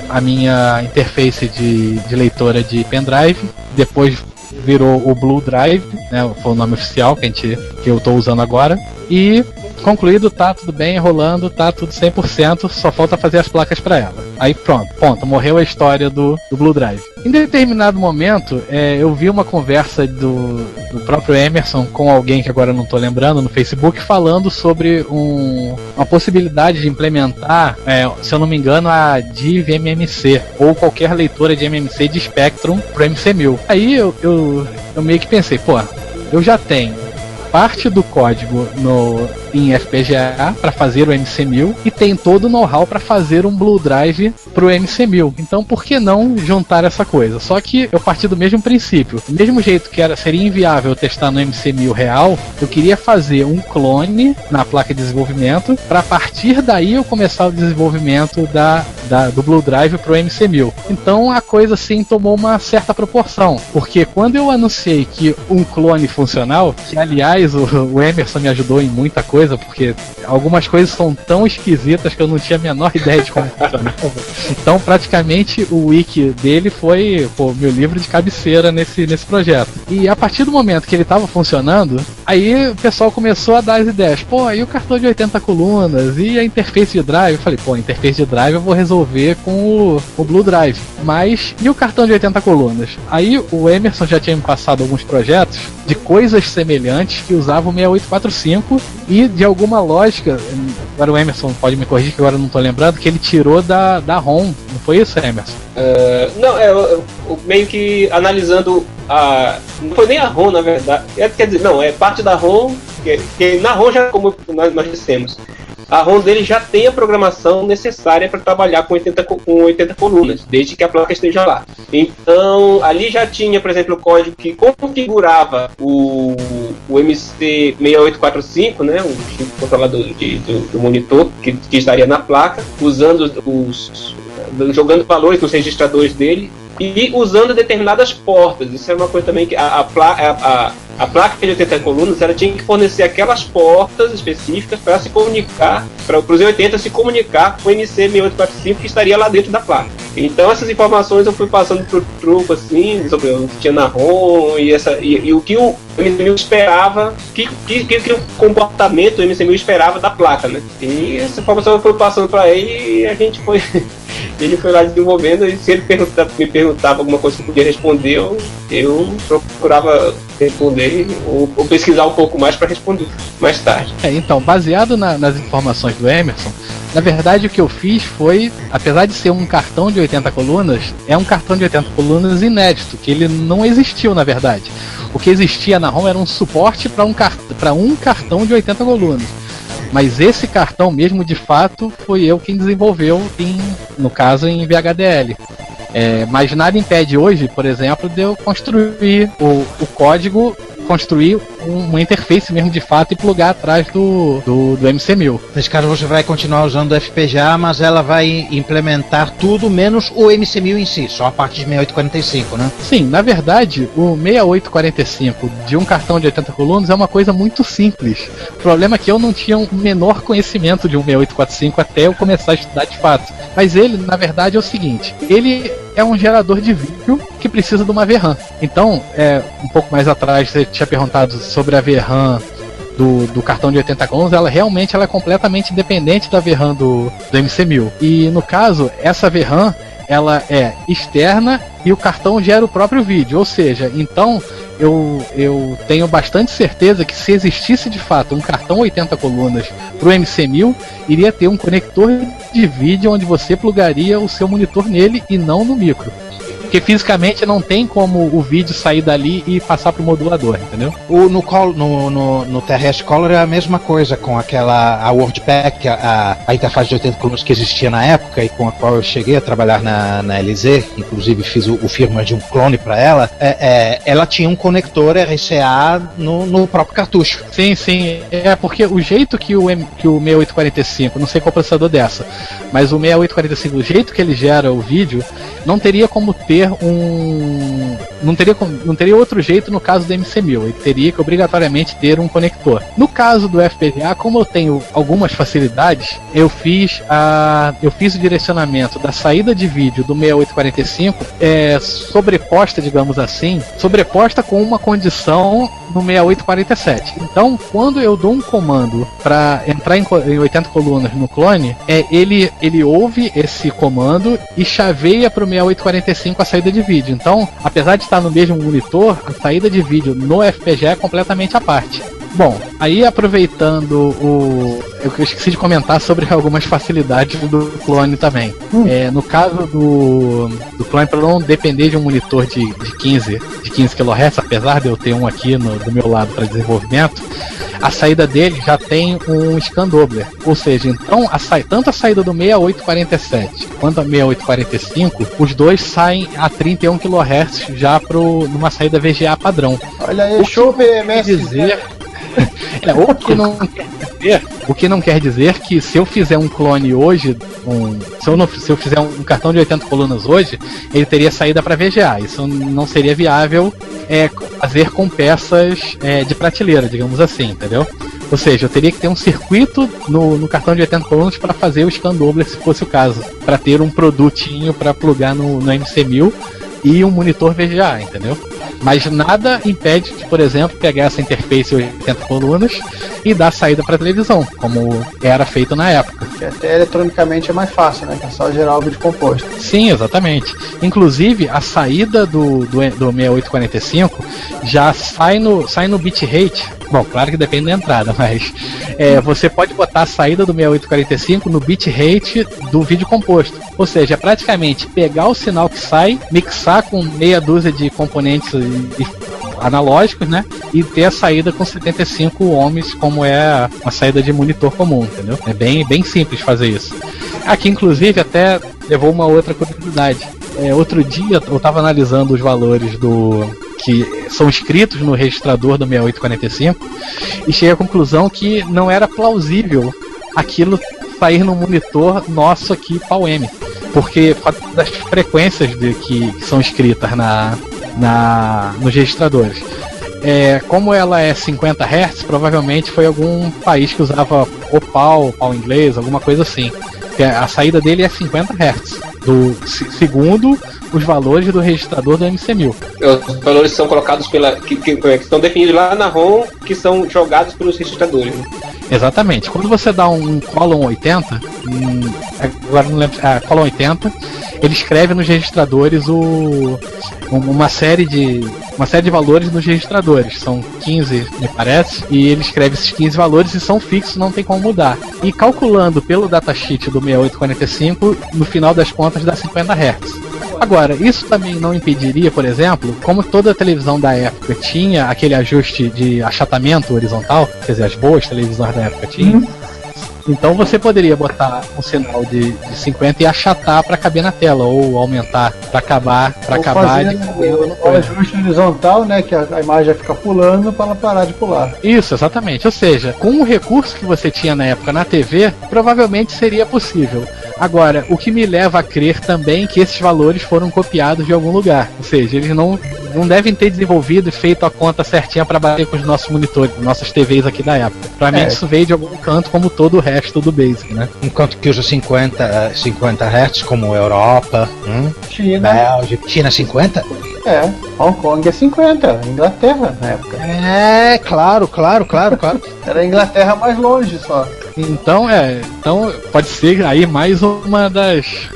H: a minha interface de leitora de pendrive, depois virou o Blue Drive, né, foi o nome oficial que eu estou usando agora, e concluído, tá tudo bem, rolando, tá tudo 100%, só falta fazer as placas para ela. Aí pronto, ponto, morreu a história do Blue Drive. Em determinado momento, eu vi uma conversa do próprio Emerson com alguém que agora não tô lembrando, no Facebook, falando sobre uma possibilidade de implementar, se eu não me engano, a Div MMC, ou qualquer leitora de MMC de Spectrum pro MC1000. Aí eu meio que pensei, eu já tenho parte do código em FPGA para fazer o MC1000 e tem todo o know-how para fazer um Blue Drive pro MC1000. Então por que não juntar essa coisa? Só que eu parti do mesmo princípio. Do mesmo jeito que seria inviável testar no MC1000 real, eu queria fazer um clone na placa de desenvolvimento para a partir daí eu começar o desenvolvimimento do Blue Drive pro MC1000. Então a coisa assim tomou uma certa proporção, porque quando eu anunciei que um clone funcional, que aliás o Emerson me ajudou em muita coisa, porque algumas coisas são tão esquisitas que eu não tinha a menor ideia de como funcionava. Então praticamente o wiki dele foi meu livro de cabeceira nesse projeto. E a partir do momento que ele estava funcionando, aí o pessoal começou a dar as ideias. E o cartão de 80 colunas? E a interface de drive? Eu falei, a interface de drive eu vou resolver com o Blue Drive. Mas, e o cartão de 80 colunas? Aí o Emerson já tinha me passado alguns projetos de coisas semelhantes que usavam o 6845 e de alguma lógica, agora o Emerson pode me corrigir que agora eu não estou lembrando, que ele tirou da ROM, não foi isso, Emerson?
E: Não, meio que analisando não foi nem a ROM, na verdade. Quer dizer, não, é parte da ROM, que na ROM já, como nós dissemos, a ROM dele já tem a programação necessária para trabalhar com 80 colunas, desde que a placa esteja lá. Então, ali já tinha, por exemplo, o código que configurava o MC6845, né, o chip controlador do monitor, que estaria na placa, usando jogando valores nos registradores dele e usando determinadas portas. Isso é uma coisa também que a placa de 80 colunas, ela tinha que fornecer aquelas portas específicas para se comunicar, para o Z80 se comunicar com o MC6845 que estaria lá dentro da placa. Então essas informações eu fui passando pro truco assim, sobre o que tinha na ROM e o que o MC1000 esperava, que o comportamento do MC1000 esperava da placa, né? E essa informação eu fui passando para ele e a gente foi ele foi lá desenvolvendo, e se ele me perguntava alguma coisa que eu podia responder, eu procurava responder ou pesquisar um pouco mais para responder mais tarde.
H: Então, baseado nas informações do Emerson, na verdade o que eu fiz foi, apesar de ser um cartão de 80 colunas, é um cartão de 80 colunas inédito, que ele não existiu na verdade. O que existia na ROM era um suporte para um cartão de 80 colunas. Mas esse cartão mesmo, de fato, foi eu quem desenvolveu, no caso, em VHDL. Mas nada impede hoje, por exemplo, de eu construir o código construir uma interface mesmo de fato e plugar atrás do MC1000.
C: Nesse caso você vai continuar usando o FPGA, mas ela vai implementar tudo menos o MC1000 em si, só a parte de 6845, né?
H: Sim, na verdade, o 6845 de um cartão de 80 colunas é uma coisa muito simples. O problema é que eu não tinha o menor conhecimento de um 6845 até eu começar a estudar de fato. Mas ele, na verdade, é o seguinte, ele é um gerador de vídeo que precisa de uma VRAM. Então, um pouco mais atrás você tinha perguntado sobre a VRAM do cartão de 80 colunas, ela é completamente independente da VRAM do MC1000. E no caso, essa VRAM ela é externa e o cartão gera o próprio vídeo, ou seja, então eu tenho bastante certeza que se existisse de fato um cartão 80 colunas para o MC1000, iria ter um conector de vídeo onde você plugaria o seu monitor nele e não no micro. Porque fisicamente não tem como o vídeo sair dali e passar pro modulador, entendeu?
C: No TRS Color é a mesma coisa, com a WordPack, a interface de 80 colunas que existia na época e com a qual eu cheguei a trabalhar na LZ, inclusive fiz o firmware de um clone para ela. Ela tinha um conector RCA no próprio cartucho.
H: Sim, porque o jeito que o 6845, não sei qual processador dessa, mas o 6845, o jeito que ele gera o vídeo, não teria como ter não teria outro jeito no caso do MC1000, ele teria que obrigatoriamente ter um conector. No caso do FPGA, como eu tenho algumas facilidades, eu fiz o direcionamento da saída de vídeo do 6845 sobreposta, digamos assim, com uma condição no 6847. Então, quando eu dou um comando para entrar em 80 colunas no clone, ele ouve esse comando e chaveia para o 6845 a saída de vídeo. Então, apesar de estar no mesmo monitor, a saída de vídeo no FPGA é completamente à parte. Bom, aí aproveitando eu esqueci de comentar sobre algumas facilidades do clone também. No caso do clone, para não depender de um monitor de 15 kHz, apesar de eu ter um aqui do meu lado para desenvolvimento, a saída dele já tem um scan doubler. Ou seja, então tanto a saída do 6847 quanto a 6845, os dois saem a 31 kHz já numa saída VGA padrão.
D: Olha aí, show BMS.
H: O que não quer dizer que se eu fizer um clone hoje, se eu fizer um cartão de 80 colunas hoje, ele teria saída para VGA. Isso não seria viável fazer com peças de prateleira, digamos assim, entendeu? Ou seja, eu teria que ter um circuito no cartão de 80 colunas para fazer o scan doubler, se fosse o caso, para ter um produtinho para plugar no MC1000 e um monitor VGA, entendeu? Mas nada impede de, por exemplo, pegar essa interface 80 colunas e dar saída para televisão, como era feito na época.
D: Que até eletronicamente é mais fácil, né? Que é só gerar o vídeo composto.
H: Sim, exatamente. Inclusive, a saída do 6845 já sai no bitrate. Bom, claro que depende da entrada, mas você pode botar a saída do 6845 no bitrate do vídeo composto. Ou seja, é praticamente pegar o sinal que sai, mixar com meia dúzia de componentes analógicos, né? E ter a saída com 75 ohms, como é a saída de monitor comum, entendeu? É bem simples fazer isso. Aqui, inclusive, até levou uma outra curiosidade. Outro dia eu estava analisando os valores que são escritos no registrador do 6845 e cheguei à conclusão que não era plausível aquilo sair no monitor nosso aqui PAL-M, porque das frequências que são escritas nos registradores. Como ela é 50 Hz, provavelmente foi algum país que usava o PAL inglês, alguma coisa assim. A saída dele é 50 Hz, segundo os valores do registrador do MC1000.
E: Os valores são colocados que estão definidos lá na ROM, que são jogados pelos registradores. Né?
H: Exatamente. Quando você dá um Column 80, agora não lembro, Column 80, ele escreve nos registradores uma série de valores nos registradores. São 15, me parece, e ele escreve esses 15 valores e são fixos, não tem como mudar. E calculando pelo datasheet do 6845, no final das contas dá 50 Hz. Agora, isso também não impediria, por exemplo, como toda a televisão da época tinha aquele ajuste de achatamento horizontal, quer dizer, as boas televisões da época tinham, Então você poderia botar um sinal de 50 e achatar para caber na tela, ou aumentar para acabar de
D: o ajuste horizontal, né, que a imagem já fica pulando para ela parar de pular.
H: Isso, exatamente. Ou seja, com o recurso que você tinha na época na TV, provavelmente seria possível. Agora, o que me leva a crer também que esses valores foram copiados de algum lugar. Ou seja, eles não devem ter desenvolvido e feito a conta certinha para bater com os nossos monitores, nossas TVs aqui da época. Provavelmente isso veio de algum canto, como todo o resto do Basic, né?
C: Um canto que usa 50 Hz, como Europa,
D: China.
C: Bélgica. China 50?
D: Hong Kong é 50, Inglaterra na época.
C: Claro.
D: Era a Inglaterra mais longe só.
H: Então pode ser aí mais uma das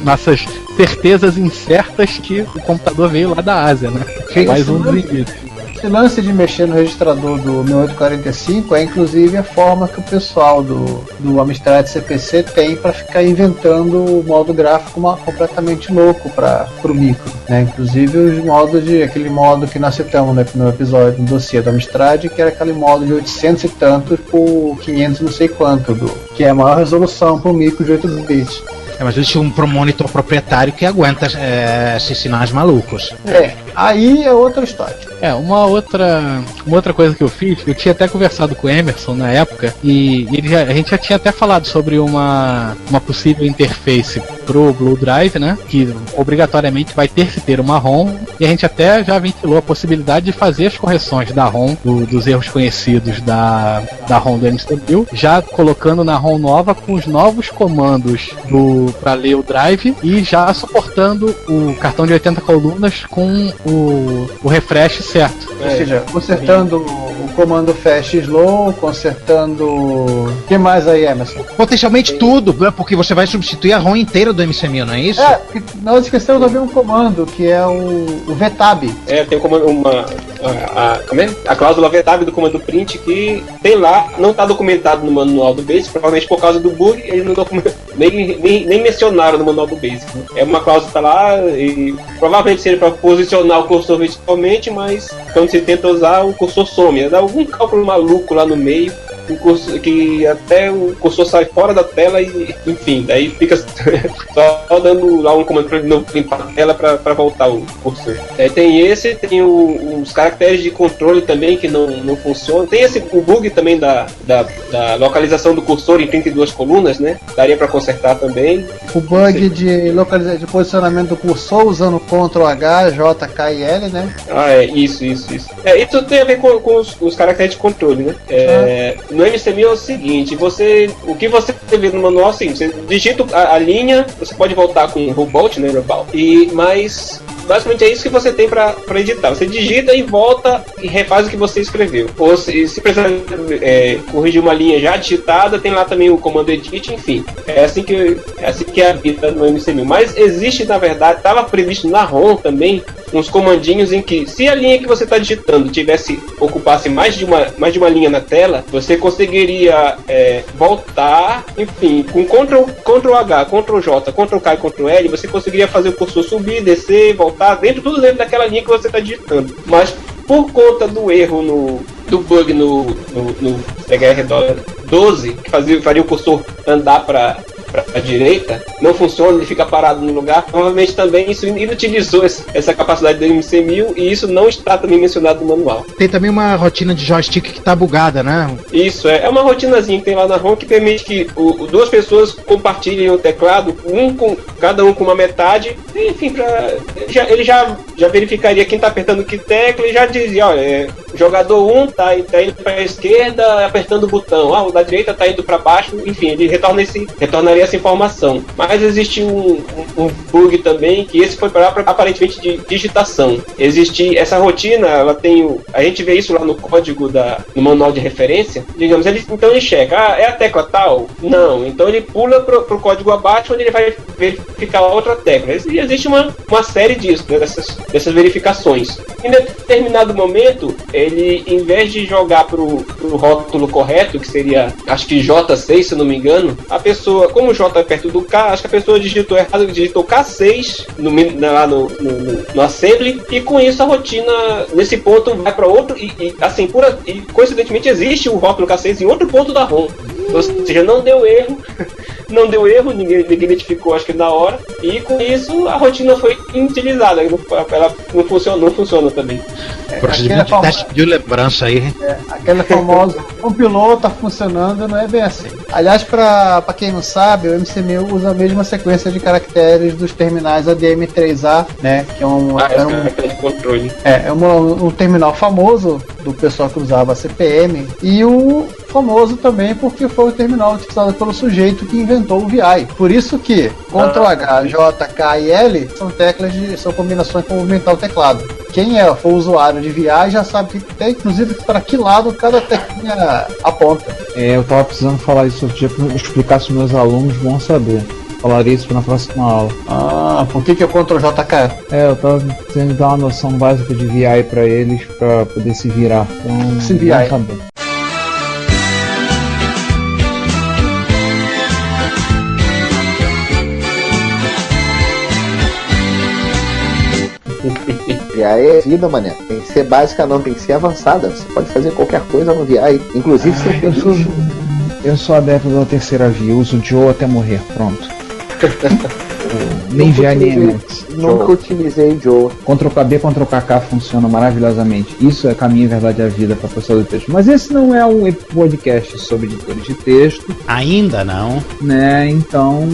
H: nossas certezas incertas que o computador veio lá da Ásia, né? Mais um dos indícios.
D: Esse lance de mexer no registrador do 6845 é inclusive a forma que o pessoal do Amstrad CPC tem para ficar inventando o modo gráfico completamente louco para o micro, né? Inclusive os modos aquele modo que nós citamos, né, no episódio do dossiê do Amstrad, que era aquele modo de 800 e tantos por 500 não sei quanto, que é a maior resolução para o micro de 8 bits.
C: Mas existe um monitor proprietário que aguenta esses sinais malucos.
D: Aí é outra história.
H: Uma outra coisa que eu fiz, eu tinha até conversado com o Emerson na época, e a gente já tinha até falado sobre uma possível interface pro Blue Drive, né? Que obrigatoriamente vai ter que ter uma ROM, e a gente até já ventilou a possibilidade de fazer as correções da ROM, dos erros conhecidos da ROM do MC1000, já colocando na ROM nova com os novos comandos para ler o drive e já suportando o cartão de 80 colunas com o refresh certo.
D: Ou seja, consertando o comando fast slow, consertando... O que mais aí, Emerson?
C: Potencialmente tudo, porque você vai substituir a ROM inteira do MC1000, não é isso?
D: Nós esquecemos de um comando, que é o VTAB.
E: Tem um comando, a cláusula VTAB do comando print que tem lá, não está documentado no manual do Basic, provavelmente por causa do bug, eles não nem mencionaram no manual do Basic. É uma cláusula que tá lá e provavelmente seria para posicionar o cursor verticalmente, mas quando você tenta usar, o cursor some. Dá algum cálculo maluco lá no meio, que até o cursor sai fora da tela e, enfim, daí fica só dando lá um comando para limpar a tela para voltar o cursor. Tem os caracteres de controle também que não funcionam. Tem o bug também da localização do cursor em 32 colunas, né? Daria para consertar também.
D: O bug de posicionamento do cursor usando Ctrl H, J, K e L, né?
E: Isso. Isso tem a ver com os caracteres de controle, né? No MC1000 é o seguinte, o que você vê no manual é assim, você digita a linha, você pode voltar com Rubolt, né, mas basicamente é isso que você tem para editar. Você digita e volta e refaz o que você escreveu. Ou se precisar corrigir uma linha já digitada, tem lá também o comando edit, enfim. É assim que é a vida no MC1000. Mas existe, na verdade, estava previsto na ROM também uns comandinhos em que, se a linha que você está digitando ocupasse mais de uma linha na tela, você conseguiria voltar, enfim, com Ctrl H, Ctrl J, Ctrl K e Ctrl L, você conseguiria fazer o cursor subir, descer, voltar, tudo dentro daquela linha que você está digitando. Mas por conta do erro do bug no THR-12, que faria o cursor andar para a direita, não funciona, ele fica parado no lugar. Provavelmente também isso inutilizou essa capacidade do MC1000 e isso não está também mencionado no manual.
C: Tem também uma rotina de joystick que está bugada, né?
E: Isso, é uma rotinazinha que tem lá na ROM que permite que duas pessoas compartilhem o teclado, cada um com uma metade, enfim, ele já verificaria quem está apertando que tecla e já dizia, olha, jogador 1 tá indo para a esquerda apertando o botão, o da direita tá indo para baixo, enfim, ele retornaria essa informação. Mas existe um bug também, que esse foi para aparentemente de digitação. Existe essa rotina, a gente vê isso lá no código no manual de referência, digamos, então ele checa, é a tecla tal? Não, então ele pula pro código abaixo, onde ele vai verificar outra tecla. E existe uma série disso, né, dessas verificações. Em determinado momento, ele, em vez de jogar pro rótulo correto, que seria, acho que J6, se eu não me engano, a pessoa, como o J é perto do K, acho que a pessoa digitou errado, digitou K6 lá no assembly, e com isso a rotina, nesse ponto, vai para outro, e coincidentemente existe o rótulo K6 em outro ponto da ROM. Ou seja, não deu erro, ninguém identificou, acho que na hora, e com isso a rotina foi inutilizada, ela não funciona também.
C: Procedimento de teste de lembrança aí.
D: Aquela famosa, compilou, tá funcionando, não é bem assim. Aliás, pra quem não sabe, o MC1000 usa a mesma sequência de caracteres dos terminais ADM3A, né, que é um terminal famoso do pessoal que usava CPM, e o famoso também porque foi o terminal utilizado pelo sujeito que inventou o VI. Por isso que Ctrl H, J, K e L são combinações para movimentar o teclado. Quem for usuário de VI já sabe que tem, inclusive, para que lado cada teclinha aponta.
G: Eu tava precisando falar isso outro dia para explicar se meus alunos vão saber. Falaria isso na próxima aula.
D: Por que é Ctrl JK?
G: Eu tava tentando dar uma noção básica de VI para eles, para poder se virar. Então,
D: se VI.
G: Saber.
F: VI é vida, mané. Tem que ser básica, não, tem que ser avançada. Você pode fazer qualquer coisa no VI, inclusive ser feliz.
G: Eu sou adepto da terceira via, uso Joe até morrer, pronto. Nem VI nem Emacs.
F: Nunca utilizei Joe.
G: Ctrl KB, Ctrl KK funciona maravilhosamente. Isso é caminho, verdade, a vida para processador de texto. Mas esse não é um podcast sobre editores de texto.
C: Ainda não.
G: Né, então...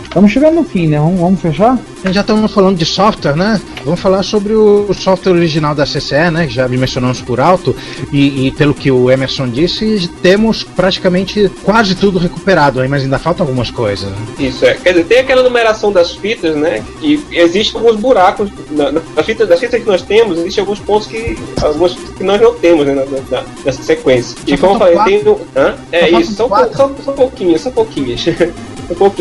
G: Estamos chegando no fim, né? Vamos fechar?
C: Já estamos falando de software, né? Vamos falar sobre o software original da CCE, né? Que já mencionamos por alto. E pelo que o Emerson disse, temos praticamente quase tudo recuperado, mas ainda faltam algumas coisas.
E: Isso, quer dizer, tem aquela numeração das fitas, né? E existem alguns buracos das fitas que nós temos, existem alguns pontos que nós não temos, né, nessa sequência. E como eu falei, são pouquinhas.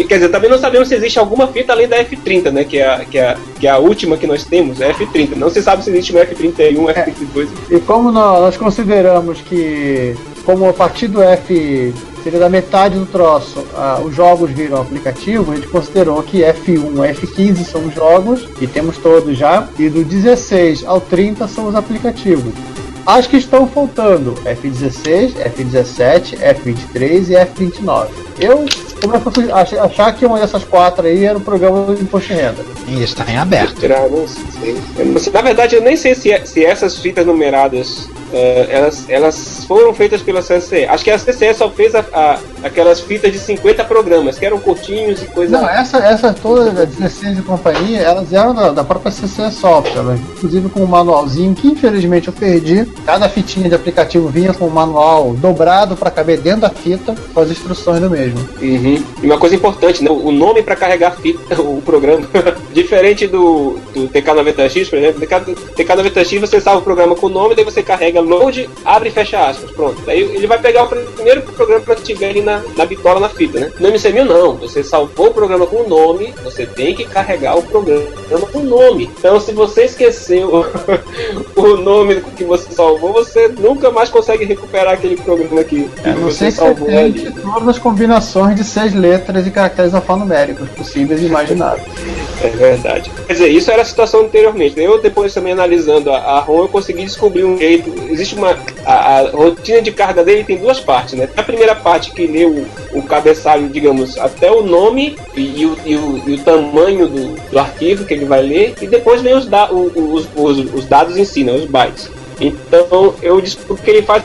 E: Quer dizer, também não sabemos se existe alguma fita além da F30, né? Que é a última que nós temos, é a F30. Não se sabe se existe uma F31, F32.
D: E como nós consideramos que, como a partir do F seria da metade do troço, os jogos viram aplicativo, a gente considerou que F1 e F15 são os jogos, e temos todos já, e do 16 ao 30 são os aplicativos. As que estão faltando, F16, F17, F23 e F29. Eu começo a achar que uma dessas quatro aí era o programa do Imposto de Renda.
C: E está em aberto.
E: Na verdade, eu nem sei se essas fitas numeradas elas foram feitas pela CCE. Acho que a CCE só fez aquelas fitas de 50 programas, que eram curtinhos e coisa...
D: Não, essas todas, a 16 e companhia, elas eram da própria CCE Software, inclusive com um manualzinho que infelizmente eu perdi. Cada fitinha de aplicativo vinha com um manual dobrado para caber dentro da fita com as instruções do mesmo.
E: Uhum. E uma coisa importante, né? O nome para carregar a fita, o programa, diferente do TK90X, por exemplo. TK90X você salva o programa com o nome, daí você carrega load, abre e fecha aspas, pronto. Daí ele vai pegar o primeiro programa que tiver ali na bitola, na fita, né? No MC1000 não, você salvou o programa com o nome, você tem que carregar o programa com o nome. Então se você esqueceu o nome que você salvou, você nunca mais consegue recuperar aquele programa que você salvou ali.
D: Todas as combinações de 6 letras e caracteres alfanuméricos possíveis e imagináveis.
E: É verdade. Quer dizer, isso era a situação anteriormente. Eu depois também analisando a ROM, eu consegui descobrir um jeito. Existe a rotina de carga dele tem duas partes, né? A primeira parte que lê o cabeçalho, digamos, até o nome e o tamanho do arquivo que ele vai ler, e depois vem os dados em si, né? Os bytes. Então eu descobri que ele faz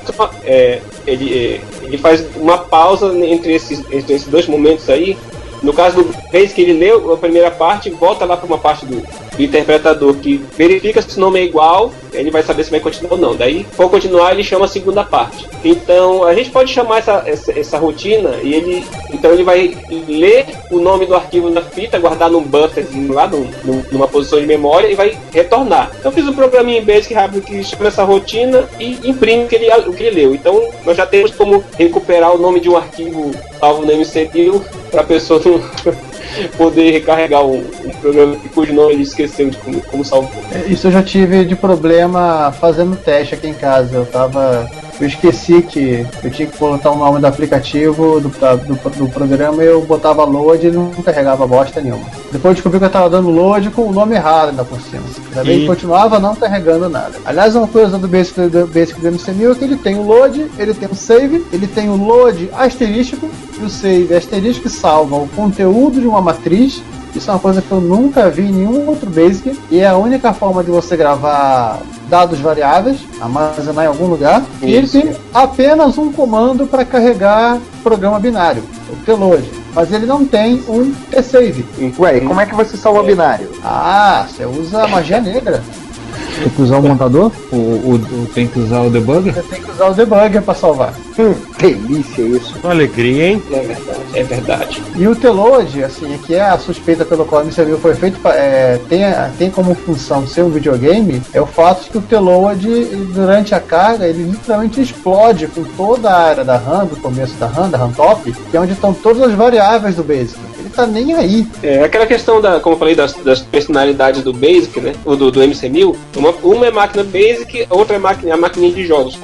E: ele faz uma pausa entre esses dois momentos aí. No caso do vez que ele leu a primeira parte, volta lá para uma parte do interpretador que verifica se o nome é igual, ele vai saber se vai continuar ou não. Daí, for continuar, ele chama a segunda parte. Então, a gente pode chamar essa rotina e ele vai ler o nome do arquivo na fita, guardar num bufferzinho lá, numa posição de memória, e vai retornar. Então, eu fiz um programinha em Basic rápido que chama essa rotina e imprime o que ele leu. Então, nós já temos como recuperar o nome de um arquivo salvo no MC1000 para a pessoa não poder recarregar um programa cujo nome ele esqueceu de como salvou.
D: Isso eu já tive de problema fazendo teste aqui em casa. Eu tava eu esqueci que eu tinha que botar o nome do aplicativo do programa e eu botava load e não carregava bosta nenhuma. Depois eu descobri que eu tava dando load com o nome errado ainda por cima. Ainda bem que continuava não carregando nada. Aliás, uma coisa do Basic do MC1000 é que ele tem o load, ele tem o save, ele tem o load asterístico e o save asterístico que salva o conteúdo de uma matriz. Isso é uma coisa que eu nunca vi em nenhum outro Basic e é a única forma de você gravar dados variáveis, armazenar em algum lugar. E ele tem apenas um comando para carregar programa binário, o tload. Mas ele não tem um tsave.
F: Ué, e como é que você salva binário?
D: Ah, você usa a magia negra.
G: Tem que usar o montador? Tem que usar o debugger?
D: Você tem que usar o debugger para salvar.
F: Delícia isso.
I: Uma alegria, hein?
E: É verdade.
D: E o tload, assim, que é a suspeita pelo qual o MC1000 foi feito, tem como função ser um videogame, é o fato de que o tload, durante a carga, ele literalmente explode com toda a área da RAM, do começo da RAM top, que é onde estão todas as variáveis do Basic. Ele tá nem aí.
E: É aquela questão como eu falei, das personalidades do Basic, né? Ou do MC1000. Uma é máquina Basic, a outra é a maquininha de jogos.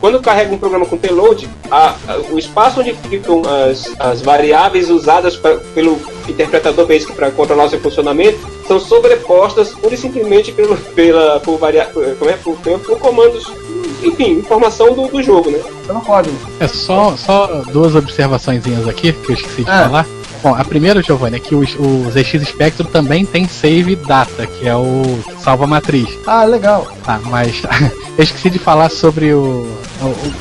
E: Quando carrega um programa com payload, o espaço onde ficam as variáveis usadas pelo interpretador Basic para controlar o seu funcionamento são sobrepostas pura e simplesmente por comandos, enfim, informação do jogo, né?
D: Você não pode.
H: É só duas observaçõezinhas aqui que eu esqueci de falar. Bom, a primeira, Giovanni, é que o ZX Spectrum também tem save data, que é o que salva a matriz.
D: Ah, legal.
H: Tá, mas eu esqueci de falar sobre o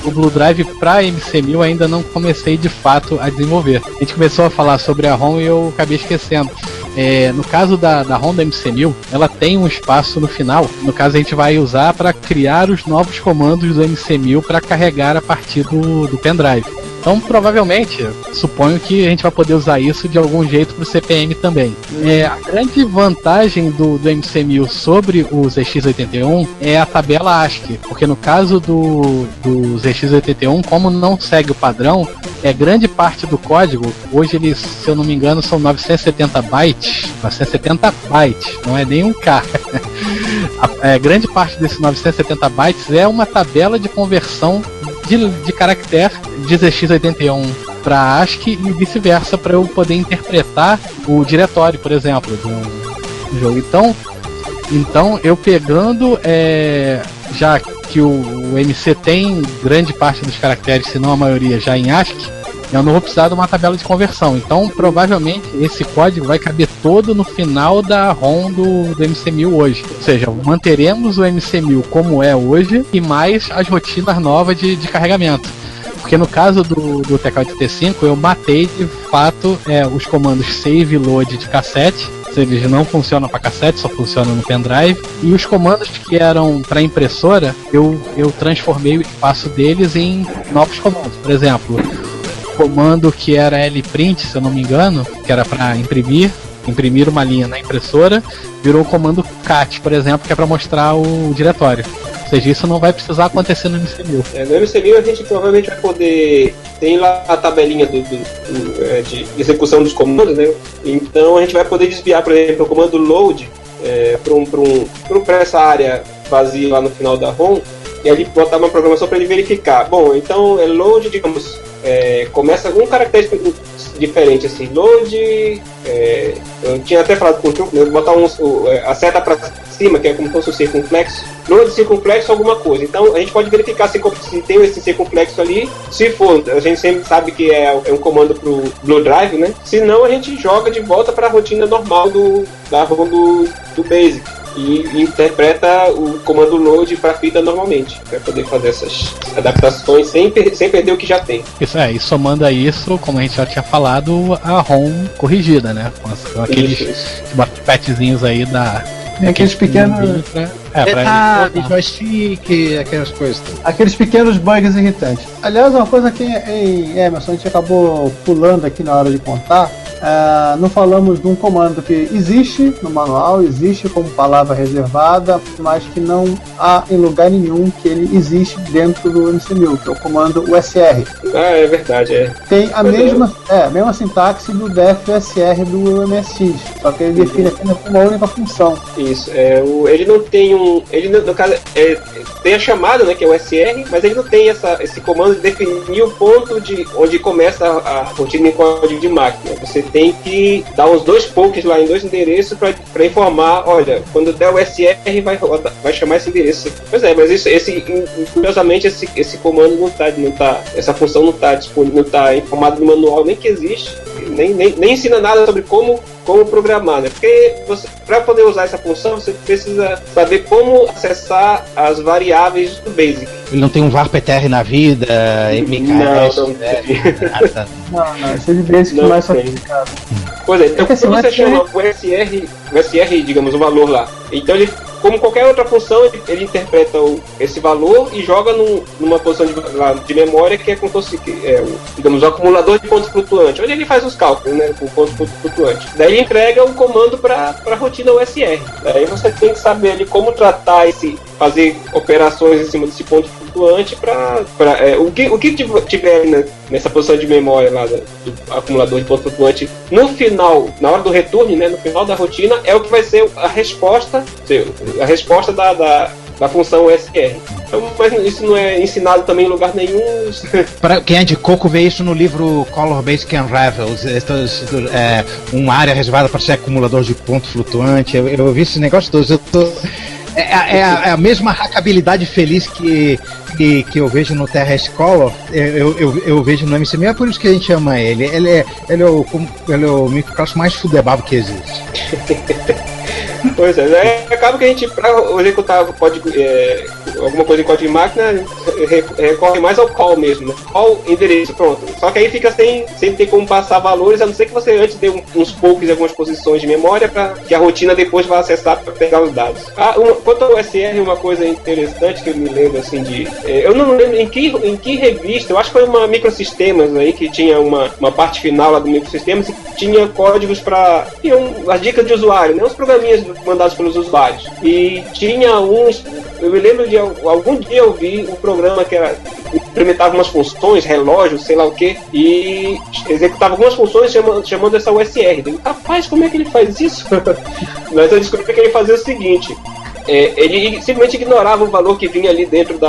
H: Blue Drive para MC1000, ainda não comecei de fato a desenvolver. A gente começou a falar sobre a ROM e eu acabei esquecendo. No caso da ROM da MC1000, ela tem um espaço no final. No caso, a gente vai usar para criar os novos comandos do MC1000 para carregar a partir do pendrive. Então, provavelmente, suponho que a gente vai poder usar isso de algum jeito para o CPM também. A grande vantagem do MC1000 sobre o ZX81 é a tabela ASCII, porque no caso do ZX81, como não segue o padrão, grande parte do código, hoje eles, se eu não me engano, são 970 bytes, não é nem um K. Grande parte desses 970 bytes é uma tabela de conversão de caractere de ZX81 para ASCII e vice-versa, para eu poder interpretar o diretório, por exemplo, do jogo. Então eu pegando, já que o MC tem grande parte dos caracteres, se não a maioria, já em ASCII, eu não vou precisar de uma tabela de conversão. Então provavelmente esse código vai caber todo no final da ROM do MC1000 hoje. Ou seja, manteremos o MC1000 como é hoje e mais as rotinas novas de carregamento. Porque no caso do TK-85 eu matei de fato os comandos save e load de cassete. Eles não funcionam para cassete, só funcionam no pendrive. E os comandos que eram para impressora, eu transformei o espaço deles em novos comandos. Por exemplo, comando que era lprint, se eu não me engano, que era para imprimir uma linha na impressora, virou o comando cat, por exemplo, que é para mostrar o diretório. Ou seja, isso não vai precisar acontecer no MC1000.
E: No MC1000 a gente provavelmente vai poder... Tem lá a tabelinha de execução dos comandos, né? Então a gente vai poder desviar, por exemplo, o comando load para essa área vazia lá no final da ROM, e ali botar uma programação para ele verificar. Bom, então load, digamos, começa com um caractere diferente, assim, load, eu tinha até falado com o truque, né, botar a seta para cima, que é como se fosse um circunflexo, load circunflexo alguma coisa. Então a gente pode verificar se tem esse circunflexo ali. Se for, a gente sempre sabe que é um comando pro Blue Drive, né? Se não, a gente joga de volta para a rotina normal da ROM do Basic e interpreta o comando load para a fita normalmente, para poder fazer essas adaptações sem perder o que já tem.
H: Isso e somando a isso, como a gente já tinha falado, a ROM corrigida, né? Com aqueles patchzinhos aí
D: aqueles pequenos
C: joystick, aquelas coisas.
D: Aqueles pequenos bugs irritantes. Aliás, uma coisa que Emerson, a gente acabou pulando aqui na hora de contar, Não falamos de um comando que existe no manual, existe como palavra reservada, mas que não há em lugar nenhum que ele existe dentro do MC1000, que é o comando USR.
E: É verdade,
D: Tem a mesma sintaxe do DFSR do MSX, só que ele define apenas uma única função.
E: Isso, ele não tem no caso, tem a chamada, né, que é o SR, mas ele não tem esse comando de definir o ponto de onde começa a rotina em código de máquina. Você tem que dar uns 2 pokes lá em 2 endereços para informar, olha, quando der o SR vai chamar esse endereço. Pois é, mas curiosamente esse comando não tá, essa função não está disponível, não está informado no manual, nem que existe, nem ensina nada sobre como programar, né? Porque para poder usar essa função, você precisa saber como acessar as variáveis do BASIC.
C: Ele não tem um varptr na vida, MKS,
D: Não, esse é de BASIC mais sofisticado.
E: Pois é, então quando você chama o SR, digamos, o valor lá, então ele, como qualquer outra função, ele interpreta esse valor e joga numa posição de memória que é como se fosse, digamos, o acumulador de pontos flutuantes, onde ele faz os cálculos, né, com pontos flutuantes. Daí ele entrega um comando para a rotina USR. Daí você tem que saber ali como tratar fazer operações em cima desse ponto flutuante o que tiver nessa posição de memória lá do acumulador de ponto flutuante no final, na hora do return, né, no final da rotina, é o que vai ser a resposta da função USR. Então, mas isso não é ensinado também em lugar nenhum.
C: Para quem é de coco, vê isso no livro Color Basic Unravels, uma área reservada para ser acumulador de ponto flutuante. Eu vi esse negócio todo. É a mesma hackabilidade feliz que eu vejo no TRS-Color, eu vejo no MC1000, é por isso que a gente ama ele. Ele é o microclasse mais fudebabo que existe.
E: Pois acaba que a gente, para executar código, alguma coisa em código de máquina, recorre mais ao call mesmo, né? Call endereço, pronto. Só que aí fica sem ter como passar valores, a não ser que você antes dê uns poucos em algumas posições de memória para que a rotina depois vá acessar para pegar os dados. Quanto ao SR, uma coisa interessante que eu me lembro assim eu não lembro em que revista, eu acho que foi uma Microsistemas aí que tinha uma parte final lá do Microsistemas e tinha códigos para as dicas de usuário, né? Uns programinhas mandados pelos usuários. E tinha eu me lembro de algum dia eu vi um programa que implementava umas funções, relógio, sei lá o que, e executava algumas funções chamando essa USR. Rapaz, como é que ele faz isso? Mas eu descobri que ele fazia o seguinte: ele simplesmente ignorava o valor que vinha ali dentro do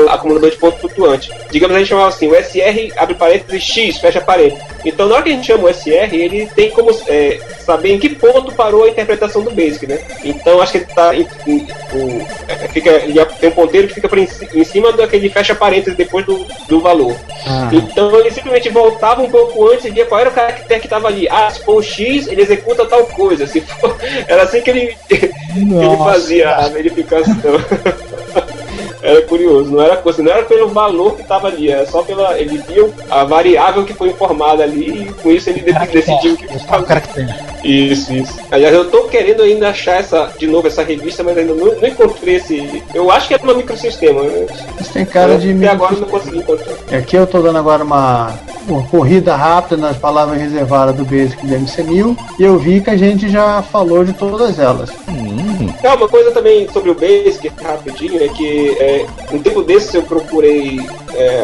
E: acumulador de ponto flutuante. Digamos, a gente chamava assim, o SR, abre parênteses, X, fecha parênteses. Então, na hora que a gente chama o SR, ele tem como saber em que ponto parou a interpretação do BASIC, né? Então, acho que ele tá ele tem um ponteiro que fica em cima daquele fecha parênteses depois do valor. Então, ele simplesmente voltava um pouco antes e via qual era o caractere que estava ali. Se for o X, ele executa tal coisa. Se for... Era assim que ele fazia a verificação. Era curioso, não era pelo valor que estava ali, era só ele viu a variável que foi informada ali e com isso ele decidiu o que estava. Isso. Aliás, eu tô querendo ainda achar essa revista, mas ainda não encontrei esse. Eu acho que é uma Microsistema.
D: Isso tem cara de.
E: Até agora não consegui encontrar.
D: Aqui eu tô dando agora uma corrida rápida nas palavras reservadas do Basic do MC1000 e eu vi que a gente já falou de todas elas.
E: Uma coisa também sobre o Basic, rapidinho, é que um tempo desses eu procurei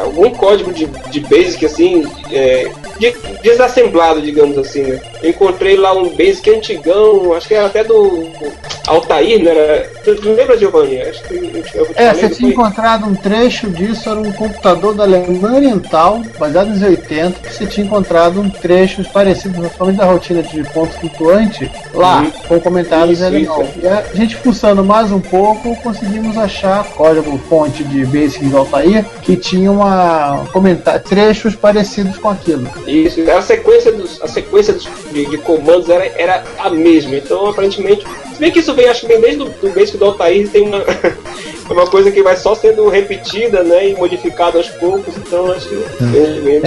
E: algum código de Basic assim, desassemblado, digamos assim, né? Eu encontrei lá um Basic antigão, acho que era até do Altair, não era? Tu lembra, Giovanni? Acho que
D: você tinha encontrado um trecho disso, era um computador da Alemanha Oriental, baseado nos 80, que você tinha encontrado um trecho parecido, principalmente da rotina de ponto flutuante, lá, com comentários alemão. E a gente fuçando mais um pouco, conseguimos achar código fonte de Basic do Altair, que tinha trechos parecidos com aquilo.
E: Isso, a sequência de comandos era a mesma, então aparentemente, se bem que isso vem, acho que vem desde do Basic do Altair, tem é uma coisa que vai só sendo repetida, né, e modificada aos poucos, então acho que...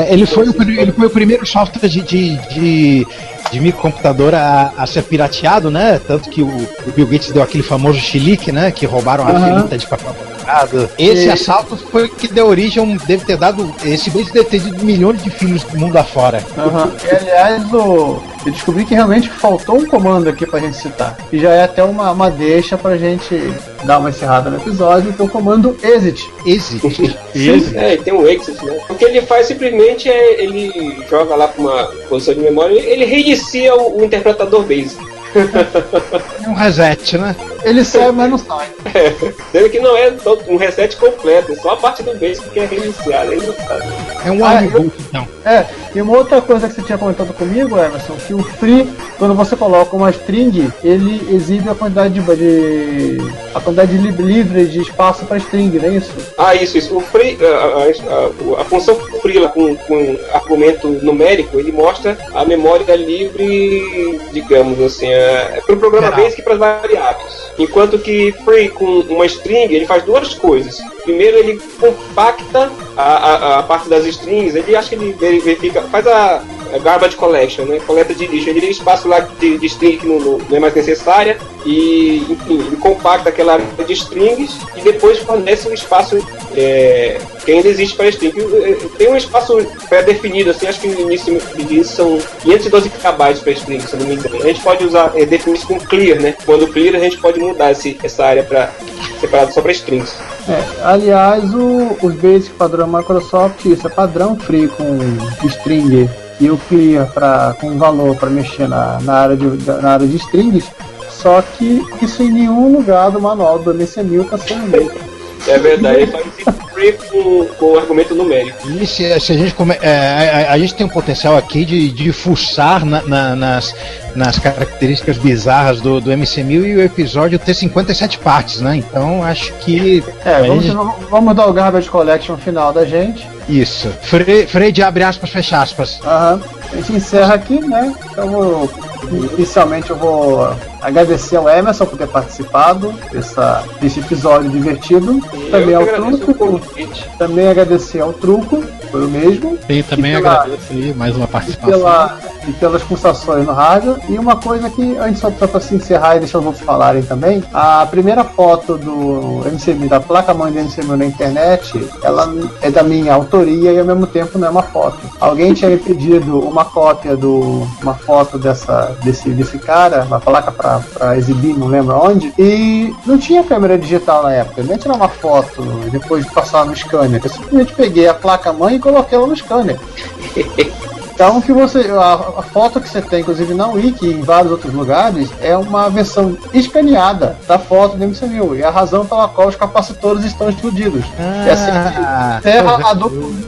C: Ele foi o primeiro software de microcomputador a ser pirateado, né? Tanto que o Bill Gates deu aquele famoso chilique, né? Que roubaram a filita de papel quadrado. Esse assalto foi o que deu origem, deve ter dado... Esse Gates deve ter tido milhões de filmes do mundo afora.
D: E, aliás, eu descobri que realmente faltou um comando aqui pra gente citar. E já é até uma deixa pra gente dar uma encerrada no episódio, que é o comando exit.
C: Exit?
E: Tem um exit, né? O que ele faz simplesmente é ele joga lá pra uma posição de memória, ele reinicia o interpretador basic.
C: Um reset, né?
D: Ele sai, mas não sai.
E: Sendo que não é um reset completo, é só a parte do basic que é reiniciada.
C: É um armboot, então.
D: E uma outra coisa que você tinha comentado comigo, Emerson, que o free, quando você coloca uma string, ele exibe a quantidade livre de espaço para string, não é isso?
E: Isso. O free, a função free lá, com argumento numérico, ele mostra a memória livre, digamos assim, para o programa basic e para as variáveis. Enquanto que free com uma string, ele faz duas coisas. Primeiro, ele compacta a parte das strings, ele acha que ele verifica, faz a garbage collection, né? Coleta de lixo. Ele tem espaço lá de string que não é mais necessária e, enfim, ele compacta aquela área de strings e depois fornece um espaço que ainda existe para string. Tem um espaço pré-definido, assim, acho que no início são 512 KB para string, se eu não me engano. A gente pode definir isso com clear, né? Quando clear, a gente pode mudar essa área para separado só para strings.
D: Aliás, os Basic padrão Microsoft, isso é padrão free com string e o clear com valor para mexer na área de strings, só que isso em nenhum lugar do manual do MCMil está sendo feito.
E: É verdade, ele faz free com argumento numérico.
C: E se a gente a gente tem um potencial aqui de fuçar nas características bizarras do MC1000 e o episódio ter 57 partes, né? Então acho que...
D: Vamos dar o Garbage Collection final da gente.
C: Isso. Freio de abre aspas, fecha aspas.
D: A gente encerra aqui, né? Então inicialmente eu vou agradecer ao Emerson por ter participado desse episódio divertido. Também ao Truco. Também agradecer ao Truco, foi o mesmo.
H: E também agradeço aí mais uma participação.
D: E pelas pulsações no rádio. E uma coisa que, antes só para se encerrar e deixar os outros falarem também, a primeira foto do MC1000, da placa-mãe do MC1000 na internet, ela é da minha autoria e ao mesmo tempo não é uma foto. Alguém tinha me pedido uma cópia uma foto desse cara, uma placa para exibir, não lembro onde, e não tinha câmera digital na época. Eu nem tirar uma foto depois de passar no scanner. Eu simplesmente peguei a placa-mãe e coloquei ela no scanner. Então a foto que você tem, inclusive na Wiki e em vários outros lugares, é uma versão escaneada da foto do MC1000. E a razão pela qual os capacitores estão explodidos.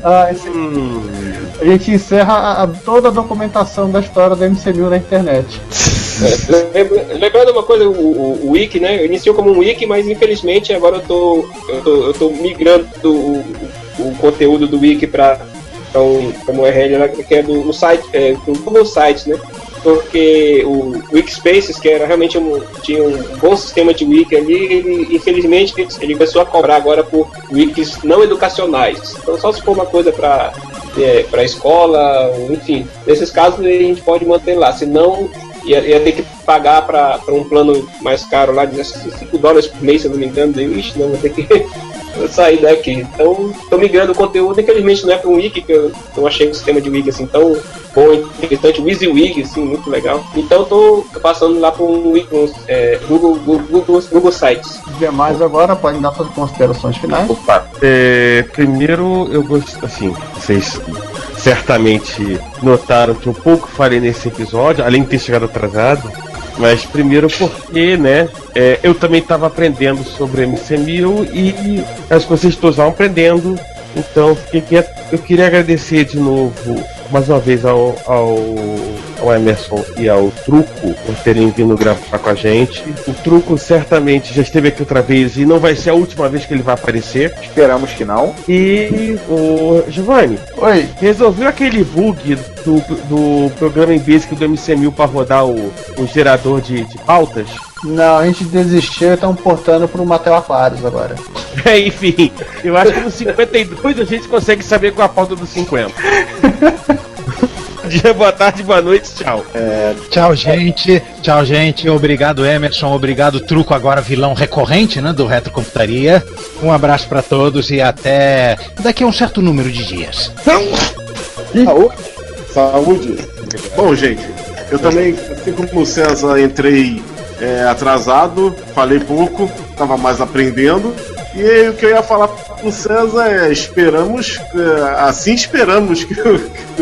D: A gente encerra toda a documentação da história do MC1000 na internet.
E: Lembrando uma coisa, o Wiki, né? Iniciou como um Wiki, mas infelizmente agora eu tô migrando o conteúdo do Wiki para uma URL que é do site, do Google Sites, né? Porque o Wikispaces, que era realmente tinha um bom sistema de wiki ali, ele infelizmente ele começou a cobrar agora por wikis não educacionais. Então só se for uma coisa para escola, enfim, nesses casos a gente pode manter lá, senão ia ter que pagar para um plano mais caro lá, de $5 por mês, se eu não me engano. Não, vou ter que sair daqui. Então, estou migrando o conteúdo, infelizmente não é para um wiki, que eu achei o sistema de wiki assim tão bom, interessante, o WYSIWYG, assim, muito legal. Então, estou passando lá para um wiki, Google Sites.
D: Demais agora, podem dar suas considerações finais.
I: Opa, primeiro eu gosto, assim, vocês certamente notaram que eu pouco falei nesse episódio, além de ter chegado atrasado, mas primeiro porque, né, eu também estava aprendendo sobre MC1000 e as coisas todas estavam aprendendo, então eu queria agradecer de novo, mais uma vez, ao Emerson e ao Truco por terem vindo gravar com a gente. O Truco certamente já esteve aqui outra vez e não vai ser a última vez que ele vai aparecer.
F: Esperamos que não.
I: E o Giovanni,
D: oi,
I: resolveu aquele bug do programa em Basic do MC1000 para rodar o gerador de pautas?
D: Não, a gente desistiu e estamos portando para o Matel Aquarius agora.
I: Enfim, eu acho que no 52 a gente consegue saber qual a pauta do 50. Dia, boa tarde, boa noite, tchau.
C: Tchau, gente. Tchau, gente. Obrigado, Emerson. Obrigado, Truco, agora vilão recorrente, né, do Retrocomputaria. Um abraço pra todos e até daqui a um certo número de dias.
J: Saúde. Bom, gente, eu também, assim como o César, entrei atrasado, falei pouco, estava mais aprendendo. E o que eu ia falar pro César é: esperamos que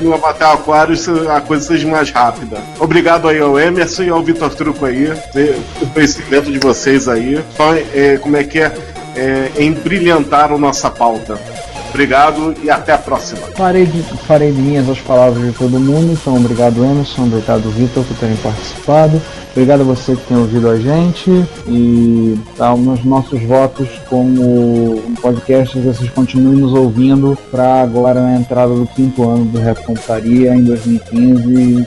J: no Avatar Aquarius a coisa seja mais rápida. Obrigado aí ao Emerson e ao Vitor Truco aí, o conhecimento de vocês aí. Só, embrilhantaram nossa pauta. Obrigado e até a próxima.
G: Farei de minhas as palavras de todo mundo, então obrigado, Emerson, obrigado, Vitor, por terem participado. Obrigado a você que tem ouvido a gente e nos nossos votos como um podcast, vocês continuem nos ouvindo para agora na entrada do 5º ano do Retrocomputaria em 2015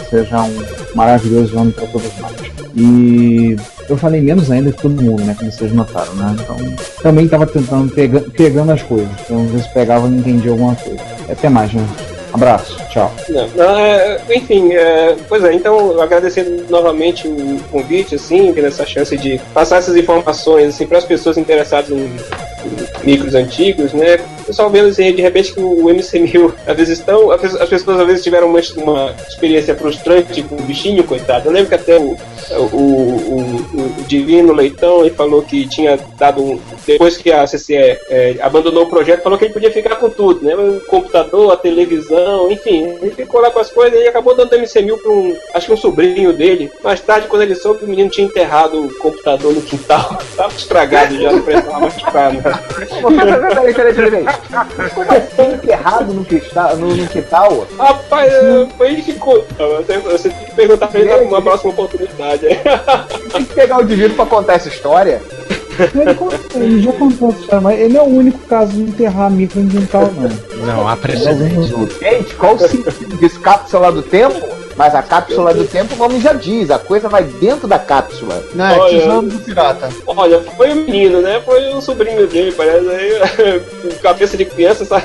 G: seja um maravilhoso ano para todos nós. E eu falei menos ainda que todo mundo, né, como vocês notaram, né, então também estava tentando pegando as coisas, então às vezes pegava e não entendia alguma coisa. Até mais, né? Abraço, tchau.
E: Enfim, pois é, então agradecendo novamente o convite, assim, tendo essa chance de passar essas informações, assim, para as pessoas interessadas em micros antigos, né? O pessoal vendo, assim, de repente que o MC1000, às vezes as pessoas às vezes tiveram uma experiência frustrante com o bichinho, coitado. Eu lembro que até o Divino Leitão, ele falou que tinha dado depois que a CCE abandonou o projeto, falou que ele podia ficar com tudo, né? O computador, a televisão, enfim, ele ficou lá com as coisas e acabou dando MC1000 para acho que um sobrinho dele. Mais tarde, quando ele soube que o menino tinha enterrado o computador no quintal, estava estragado já, não precisava mais ficar, né?
F: Peraí. Como assim enterrado no quintal?
E: Rapaz, foi ele que contou. Você tem que perguntar pra ele numa próxima oportunidade.
F: Tem que pegar o Divino pra contar essa história.
G: Ele já contou essa história, mas ele é o único caso de enterrar micro em quintal, não.
C: Não, há precedente.
F: Gente, qual o sentido disso? Cápsula do tempo? Mas a cápsula do tempo, o nome já diz, a coisa vai dentro da cápsula.
D: Não, é tesouro do pirata.
E: Olha, foi o menino, né? Foi o sobrinho dele, parece aí. Cabeça de criança, sabe?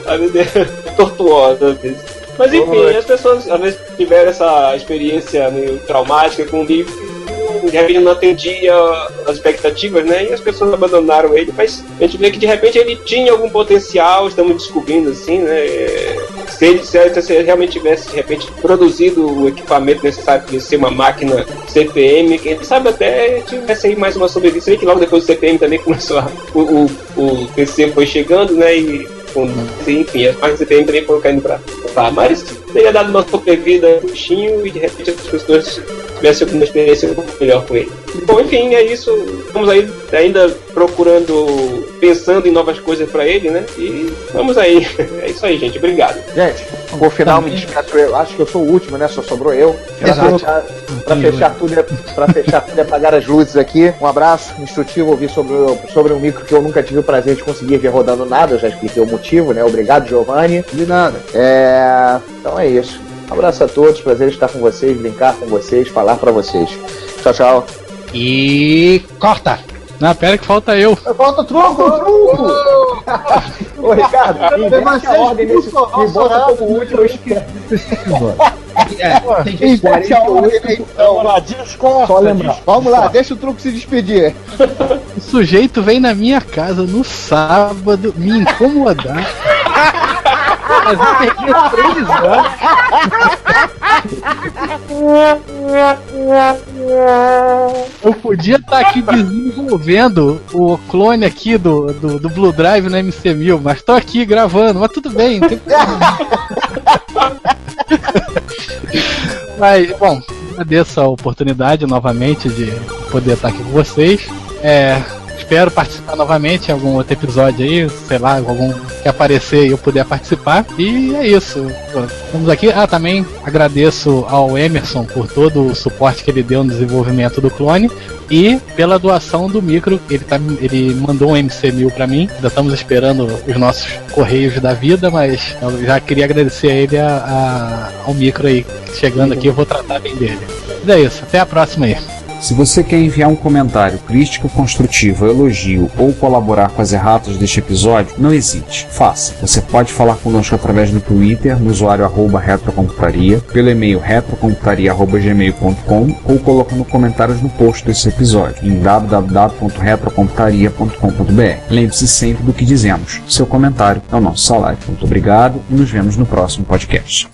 E: Às vezes é tortuosa, às vezes. Mas enfim, as pessoas às vezes tiveram essa experiência meio traumática com o livro. De repente não atendia as expectativas, né? E as pessoas abandonaram ele, mas a gente vê que de repente ele tinha algum potencial, estamos descobrindo assim, né? Se ele realmente tivesse de repente produzido o equipamento necessário para ser uma máquina CPM, quem sabe até tivesse aí mais uma sobrevivência, que logo depois do CPM também começou o PC foi chegando, né? E enfim, as máquinas CPM também foram caindo pra lá, mas teria dado uma sobrevida no bichinho e de repente as pessoas tivessem alguma experiência um pouco melhor com ele. Bom, enfim, é isso. Estamos aí ainda procurando, pensando em novas coisas pra ele, né? E vamos aí. É isso aí, gente. Obrigado.
F: Gente, no final me despeço eu. Acho que eu sou o último, né? Só sobrou eu. Pra fechar tudo e apagar as luzes aqui. Um abraço instrutivo, ouvir sobre um micro que eu nunca tive o prazer de conseguir ver rodando nada. Eu já expliquei o motivo, né? Obrigado, Giovanni.
D: De nada.
F: Então é isso. Um abraço a todos, prazer estar com vocês, brincar com vocês, falar pra vocês. Tchau, tchau.
C: E corta!
H: Não, pera que falta eu.
F: Falta truco! Ô, Ricardo, inverte a ordem nesse e bota como último, eu esqueço.
C: Tem gente
D: Vamos lá, discorda.
F: Só lembrar. Vamos lá, deixa o truco se despedir.
H: O sujeito vem na minha casa no sábado me incomodar. Mas eu perdi 3 anos. Eu podia estar aqui desenvolvendo o clone aqui do Blue Drive no MC1000, mas tô aqui gravando, mas tudo bem, não tem problema. Mas, bom, agradeço a oportunidade novamente de poder estar aqui com vocês. Espero participar novamente em algum outro episódio aí, sei lá, algum que aparecer e eu puder participar. E é isso. Estamos aqui. Também agradeço ao Emerson por todo o suporte que ele deu no desenvolvimento do clone e pela doação do micro. Ele mandou um MC1000 para mim. Ainda estamos esperando os nossos correios da vida, mas eu já queria agradecer a ele ao micro aí. Chegando aqui, eu vou tratar bem dele. Mas é isso. Até a próxima aí.
K: Se você quer enviar um comentário, crítica construtiva, elogio ou colaborar com as erratas deste episódio, não hesite, faça. Você pode falar conosco através do Twitter, no usuário @retrocomputaria, pelo e-mail retrocomputaria@gmail.com ou colocando comentários no post desse episódio em www.retrocomputaria.com.br. Lembre-se sempre do que dizemos. Seu comentário é o nosso salário. Muito obrigado e nos vemos no próximo podcast.